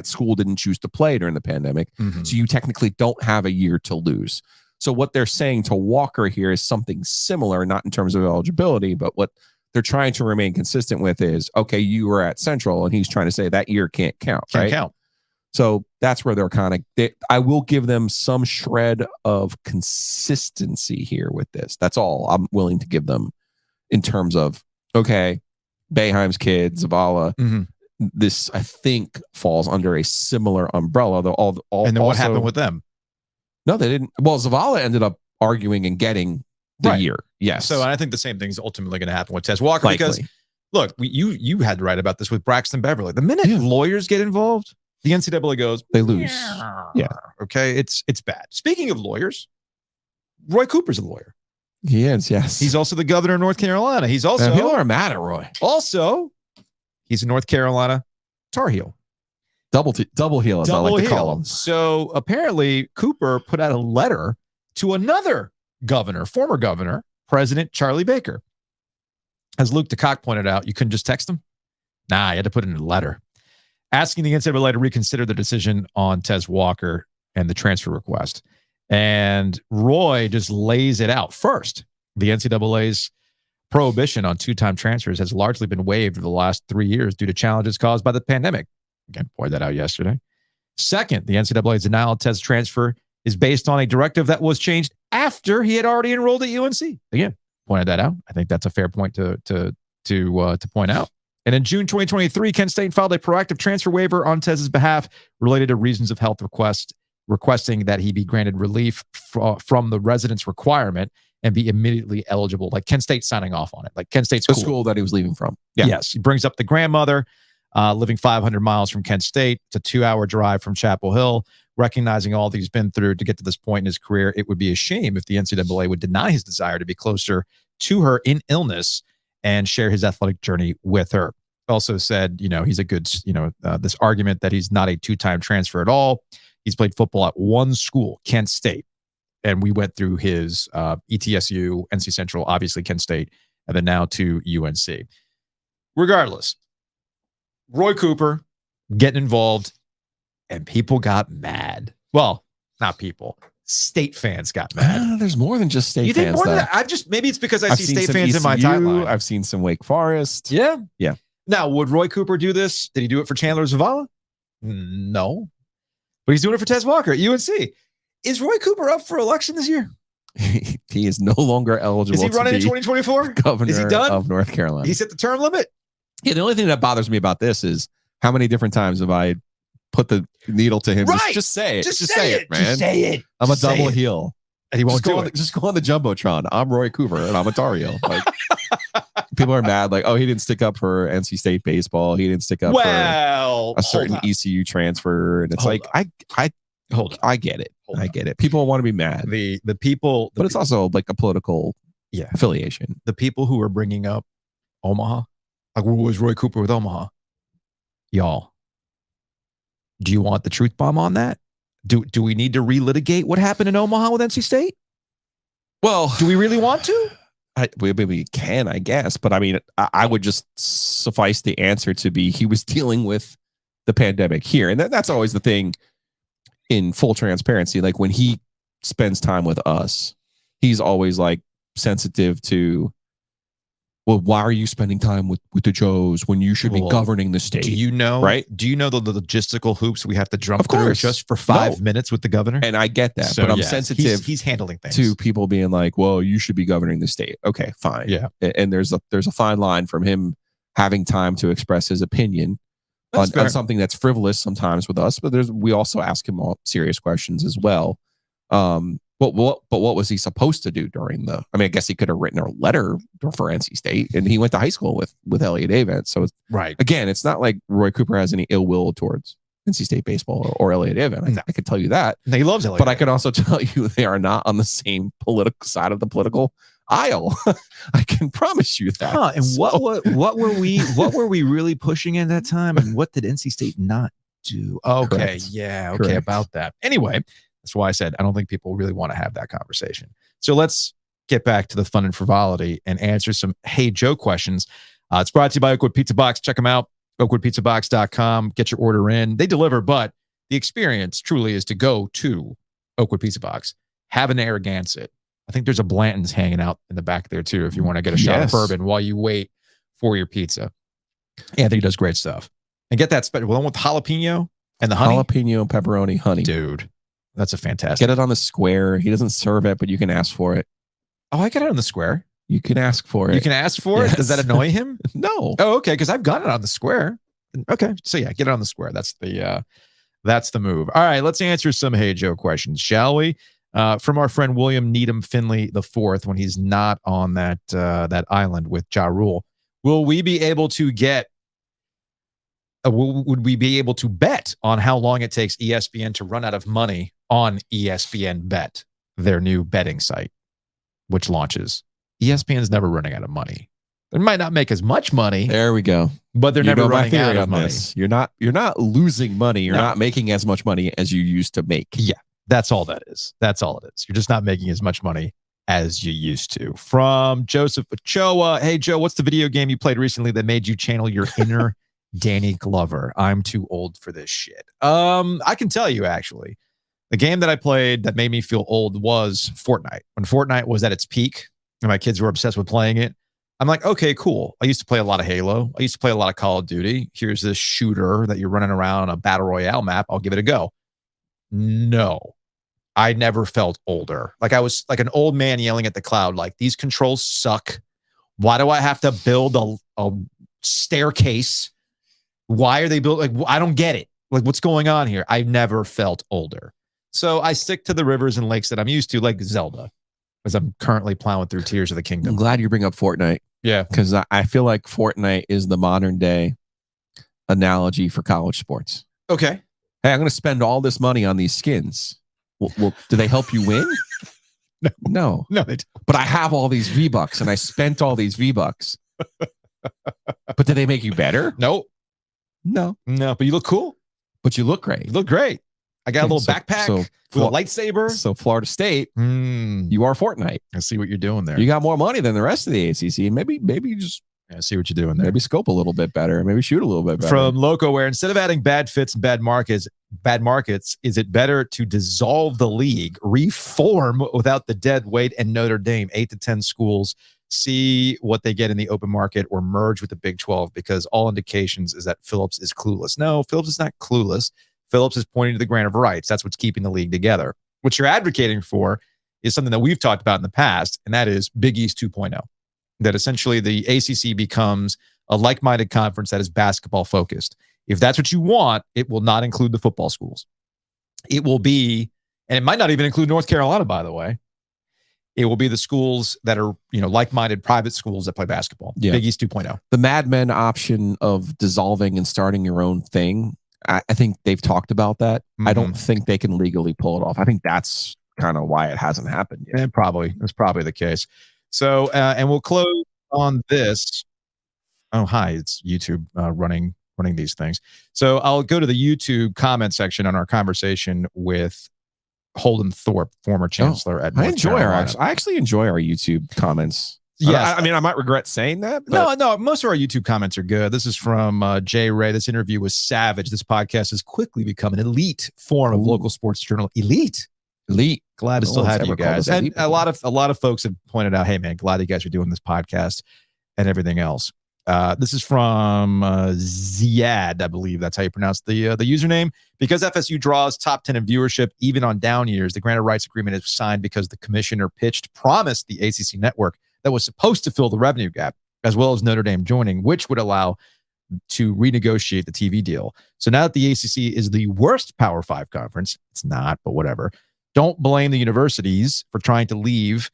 Speaker 2: school didn't choose to play during the pandemic, so you technically don't have a year to lose. So what they're saying to Walker here is something similar, not in terms of eligibility, but what they're trying to remain consistent with is, okay, you were at Central, and he's trying to say that year can't count, right?
Speaker 1: Count.
Speaker 2: So that's where they're kind of, I will give them some shred of consistency here with this. That's all I'm willing to give them in terms of, okay, Boeheim's kid, Zavala, this, I think, falls under a similar umbrella.
Speaker 1: And then what happened with them?
Speaker 2: No, they didn't. Well, Zavala ended up arguing and getting the year. Yes.
Speaker 1: So I think the same thing is ultimately going to happen with Tez Walker.
Speaker 2: Likely.
Speaker 1: Because, look, you had to write about this with Braxton Beverly. The minute lawyers get involved, the NCAA goes,
Speaker 2: they lose. Yeah.
Speaker 1: Okay. It's bad. Speaking of lawyers, Roy Cooper's a lawyer.
Speaker 2: He is, yes.
Speaker 1: He's also the governor of North Carolina. He's also
Speaker 2: people are mad at Roy.
Speaker 1: Also, he's a North Carolina Tar Heel.
Speaker 2: Double heel, as I like to call him.
Speaker 1: So apparently Cooper put out a letter to another governor, former governor, President Charlie Baker. As Luke DeCock pointed out, you couldn't just text him. Nah, you had to put it in a letter, asking the NCAA to reconsider the decision on Tez Walker and the transfer request. And Roy just lays it out. First, the NCAA's prohibition on two-time transfers has largely been waived for the last 3 years due to challenges caused by the pandemic. Again, pointed that out yesterday. Second, the NCAA's denial of Tez's transfer is based on a directive that was changed after he had already enrolled at UNC. Again, pointed that out. I think that's a fair point to point out. And in June 2023, Kent State filed a proactive transfer waiver on Tez's behalf related to reasons of health requesting that he be granted relief from the residence requirement and be immediately eligible. Like Kent State signing off on it. Like Kent State's
Speaker 2: the school that he was leaving from. Yeah.
Speaker 1: Yes. He brings up the grandmother living 500 miles from Kent State. It's a 2-hour drive from Chapel Hill. Recognizing all that he's been through to get to this point in his career, it would be a shame if the NCAA would deny his desire to be closer to her in illness and share his athletic journey with her. Also said, he's a good, this argument that he's not a two-time transfer at all. He's played football at one school, Kent State. And we went through his ETSU, NC Central, obviously Kent State, and then now to UNC. Regardless, Roy Cooper getting involved, and people got mad. Well, not people. State fans got mad.
Speaker 2: There's more than just state fans.
Speaker 1: You think more than that? Maybe it's because I see state fans
Speaker 2: ECU,
Speaker 1: in my timeline.
Speaker 2: I've seen some Wake Forest.
Speaker 1: Yeah.
Speaker 2: Yeah.
Speaker 1: Now, would Roy Cooper do this? Did he do it for Chandler Zavala? No. But he's doing it for Tez Walker at UNC. Is Roy Cooper up for election this year?
Speaker 2: He is no longer eligible.
Speaker 1: Is he running in 2024?
Speaker 2: Governor
Speaker 1: is he done?
Speaker 2: Of North Carolina.
Speaker 1: He's hit the term limit.
Speaker 2: Yeah, the only thing that bothers me about this is how many different times have I put the needle to him?
Speaker 1: Right.
Speaker 2: Just say it.
Speaker 1: Just say it,
Speaker 2: man.
Speaker 1: Just say it.
Speaker 2: I'm a
Speaker 1: Just say
Speaker 2: double
Speaker 1: it.
Speaker 2: heel.
Speaker 1: And he won't do it.
Speaker 2: Just go on the Jumbotron. I'm Roy Cooper and I'm a Tar Heel. Like, people are mad. Like, oh, he didn't stick up for NC State baseball. He didn't stick up for a certain ECU transfer. And it's I get it. I get it. People want to be mad.
Speaker 1: The people,
Speaker 2: but it's also like a political affiliation.
Speaker 1: The people who are bringing up Omaha, like, what was Roy Cooper with Omaha? Y'all, do you want the truth bomb on that? Do we need to relitigate what happened in Omaha with NC State?
Speaker 2: Well,
Speaker 1: do we really want to?
Speaker 2: we can, I guess. But I mean, I would just suffice the answer to be he was dealing with the pandemic here. And that's always the thing in full transparency. Like when he spends time with us, he's always like sensitive to, well, why are you spending time with the Joes when you should be governing the state?
Speaker 1: Do you know?
Speaker 2: Right?
Speaker 1: Do you know the logistical hoops we have to jump through just for 5 minutes with the governor?
Speaker 2: And I get that,
Speaker 1: So,
Speaker 2: but I'm
Speaker 1: yeah,
Speaker 2: sensitive.
Speaker 1: He's handling things
Speaker 2: to people being like, well, you should be governing the state. Okay, fine.
Speaker 1: Yeah.
Speaker 2: And there's a fine line from him having time to express his opinion on something that's frivolous sometimes with us, but we also ask him all serious questions as well. But what was he supposed to do during the? I mean, I guess he could have written a letter for NC State, and he went to high school with Elliott Avent. So it's, again, it's not like Roy Cooper has any ill will towards NC State baseball or Elliott Avent. I can tell you that.
Speaker 1: No, he loves Elliott,
Speaker 2: but I can also tell you they are not on the same political side of the political aisle. I can promise you that.
Speaker 1: And what were we really pushing at that time, and what did NC State not do? Okay,
Speaker 2: Correct.
Speaker 1: yeah, okay,
Speaker 2: Correct.
Speaker 1: about that. Anyway. That's why I said I don't think people really want to have that conversation. So let's get back to the fun and frivolity and answer some Hey Joe questions. It's brought to you by Oakwood Pizza Box. Check them out, oakwoodpizzabox.com. Get your order in. They deliver, but the experience truly is to go to Oakwood Pizza Box, have an Narragansett. I think there's a Blanton's hanging out in the back there too if you want to get a shot of bourbon while you wait for your pizza. Anthony does great stuff. And get that special one with jalapeno and the honey.
Speaker 2: Jalapeno, pepperoni, honey.
Speaker 1: Dude. That's a fantastic.
Speaker 2: Get it on the square. He doesn't serve it, but you can ask for it.
Speaker 1: Oh, I got it on the square.
Speaker 2: You can ask for it.
Speaker 1: You can ask for it? Does that annoy him?
Speaker 2: No.
Speaker 1: Oh, okay, because I've got it on the square. Okay, so yeah, get it on the square. That's the move. All right, let's answer some Hey Joe questions, shall we? From our friend William Needham Finley IV, when he's not on that island with Ja Rule, will we be able to get? Would we be able to bet on how long it takes ESPN to run out of money on ESPN Bet, their new betting site, which launches? ESPN's never running out of money. They might not make as much money.
Speaker 2: There we go.
Speaker 1: But they're never running out of money.
Speaker 2: This. You're not losing money. You're not making as much money as you used to make.
Speaker 1: Yeah, that's all that is. That's all it is. You're just not making as much money as you used to. From Joseph Ochoa. Hey, Joe, what's the video game you played recently that made you channel your inner Danny Glover? I'm too old for this shit. I can tell you, actually, the game that I played that made me feel old was Fortnite. When Fortnite was at its peak and my kids were obsessed with playing it, I'm like, okay, cool. I used to play a lot of Halo. I used to play a lot of Call of Duty. Here's this shooter that you're running around on a battle royale map. I'll give it a go. No, I never felt older. Like I was like an old man yelling at the cloud, like, these controls suck. Why do I have to build a staircase? Why are they built? Like, I don't get it. Like, what's going on here? I've never felt older. So I stick to the rivers and lakes that I'm used to, like Zelda, as I'm currently plowing through Tears of the Kingdom.
Speaker 2: I'm glad you bring up Fortnite.
Speaker 1: Yeah.
Speaker 2: Because I feel like Fortnite is the modern day analogy for college sports.
Speaker 1: Okay.
Speaker 2: Hey, I'm going to spend all this money on these skins. Well, do they help you win? No,
Speaker 1: they don't.
Speaker 2: But I have all these V-Bucks and I spent all these V-Bucks. But do they make you better?
Speaker 1: Nope.
Speaker 2: No.
Speaker 1: But you look cool.
Speaker 2: But you look great.
Speaker 1: You look great. I got a little backpack with a lightsaber.
Speaker 2: So Florida State, you are Fortnite.
Speaker 1: I see what you're doing there.
Speaker 2: You got more money than the rest of the ACC. Maybe you just
Speaker 1: I see what you're doing there.
Speaker 2: Maybe scope a little bit better. Maybe shoot a little bit better.
Speaker 1: From Loco, where instead of adding bad fits and bad markets, is it better to dissolve the league, reform without the dead weight, and Notre Dame, 8 to 10 schools, see what they get in the open market, or merge with the Big 12? Because all indications is that Phillips is clueless. No, Phillips is not clueless. Phillips is pointing to the grant of rights. That's what's keeping the league together. What you're advocating for is something that we've talked about in the past, and that is Big East 2.0. That essentially the ACC becomes a like-minded conference that is basketball focused. If that's what you want, it will not include the football schools. It will be, and it might not even include North Carolina, by the way. It will be the schools that are, like-minded private schools that play basketball.
Speaker 2: Yeah.
Speaker 1: Big East 2.0.
Speaker 2: The Mad Men option of dissolving and starting your own thing, I think they've talked about that. Mm-hmm. I don't think they can legally pull it off. I think that's kind of why it hasn't happened yet.
Speaker 1: And that's probably the case. So, and we'll close on this. Oh, hi, it's YouTube running these things. So I'll go to the YouTube comment section on our conversation with Holden Thorpe, former chancellor at North Carolina.
Speaker 2: I actually enjoy our YouTube comments.
Speaker 1: Yes.
Speaker 2: I mean, I might regret saying that. But
Speaker 1: No, most of our YouTube comments are good. This is from Jay Ray. This interview was savage. This podcast has quickly become an elite form of local sports journal. Elite. Glad to still have you guys. And a lot of folks have pointed out, hey man, glad you guys are doing this podcast and everything else. This is from Ziad, I believe that's how you pronounce the username. Because FSU draws top 10 in viewership, even on down years, the granted rights agreement is signed because the commissioner promised the ACC network that was supposed to fill the revenue gap, as well as Notre Dame joining, which would allow to renegotiate the TV deal. So now that the ACC is the worst Power 5 conference, it's not, but whatever. Don't blame the universities for trying to leave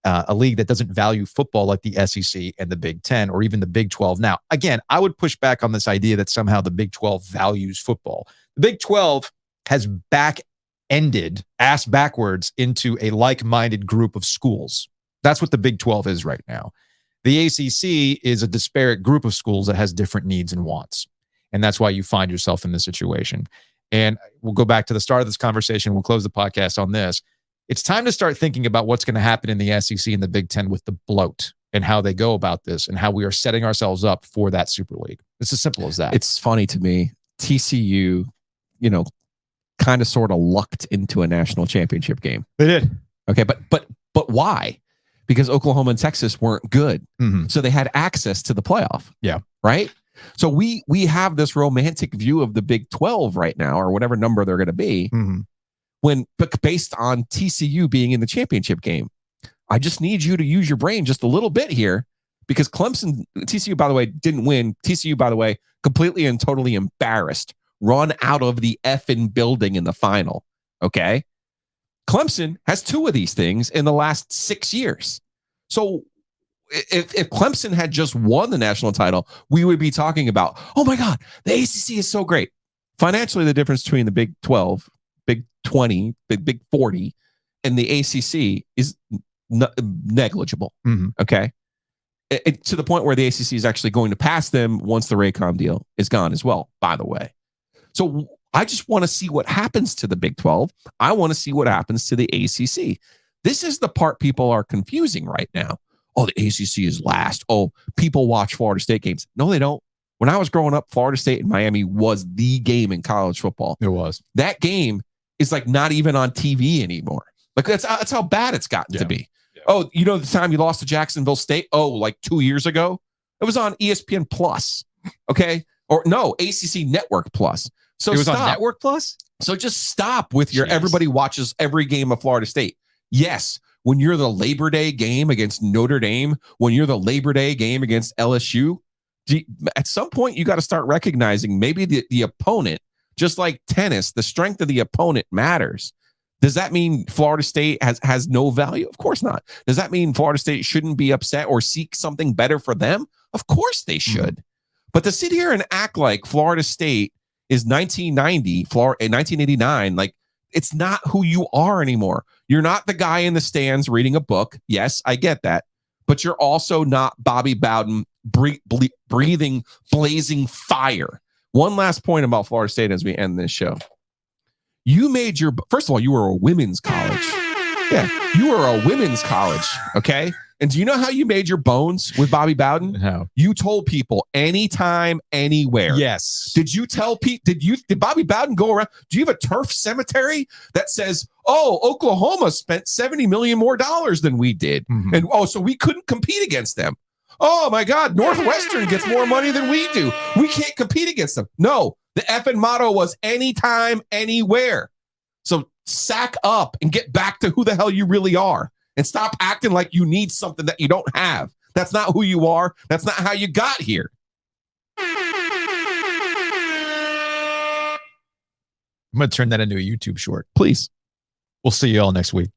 Speaker 1: a league that doesn't value football like the SEC and the Big Ten or even the Big 12. Now, again, I would push back on this idea that somehow the Big 12 values football. The Big 12 has back-ended, ass backwards, into a like-minded group of schools. That's what the Big 12 is right now. The ACC is a disparate group of schools that has different needs and wants. And that's why you find yourself in this situation. And we'll go back to the start of this conversation. We'll close the podcast on this. It's time to start thinking about what's going to happen in the SEC and the Big Ten with the bloat and how they go about this and how we are setting ourselves up for that Super League. It's as simple as that.
Speaker 2: It's funny to me. TCU, kind of sort of lucked into a national championship game.
Speaker 1: They did.
Speaker 2: Okay, but why? Because Oklahoma and Texas weren't good.
Speaker 1: Mm-hmm.
Speaker 2: So they had access to the playoff.
Speaker 1: Yeah.
Speaker 2: Right? So we have this romantic view of the Big 12 right now, or whatever number they're going to be, based on TCU being in the championship game. I just need you to use your brain just a little bit here, because TCU, by the way, didn't win. TCU, by the way, completely and totally embarrassed, run out of the effing building in the final. Okay. Clemson has 2 of these things in the last 6 years. So if Clemson had just won the national title, we would be talking about, oh my God, the ACC is so great. Financially, the difference between the Big 12, Big 20, Big 40, and the ACC is negligible. Okay. To the point where the ACC is actually going to pass them once the Raycom deal is gone as well, by the way. So I just want to see what happens to the Big 12. I want to see what happens to the ACC. This is the part people are confusing right now. Oh, the ACC is last. Oh, people watch Florida State games. No, they don't. When I was growing up, Florida State and Miami was the game in college football.
Speaker 1: It was.
Speaker 2: That game is like not even on TV anymore. Like that's how bad it's gotten to be. Yeah. Oh, the time you lost to Jacksonville State? Oh, like 2 years ago? It was on ESPN Plus. Okay. Or no, ACC Network Plus. So
Speaker 1: it was on Network Plus?
Speaker 2: So just stop with your everybody watches every game of Florida State. Yes, when you're the Labor Day game against Notre Dame, when you're the Labor Day game against LSU, at some point you got to start recognizing maybe the opponent, just like tennis, the strength of the opponent matters. Does that mean Florida State has no value? Of course not. Does that mean Florida State shouldn't be upset or seek something better for them? Of course they should. But to sit here and act like Florida State is 1990, 1989, like it's not who you are anymore. You're not the guy in the stands reading a book. Yes, I get that. But you're also not Bobby Bowden breathing, blazing fire. One last point about Florida State as we end this show. First of all, you were a women's college. Yeah, you were a women's college. Okay. And do you know how you made your bones with Bobby Bowden?
Speaker 1: How?
Speaker 2: You told people anytime, anywhere.
Speaker 1: Yes.
Speaker 2: Did you tell people? Did Bobby Bowden go around? Do you have a turf cemetery that says, "Oh, Oklahoma spent $70 million more than we did, and so we couldn't compete against them"? Oh my God, Northwestern gets more money than we do. We can't compete against them. No, the effing motto was anytime, anywhere. So sack up and get back to who the hell you really are. And stop acting like you need something that you don't have. That's not who you are. That's not how you got here.
Speaker 1: I'm going to turn that into a YouTube short.
Speaker 2: Please.
Speaker 1: We'll see you all next week.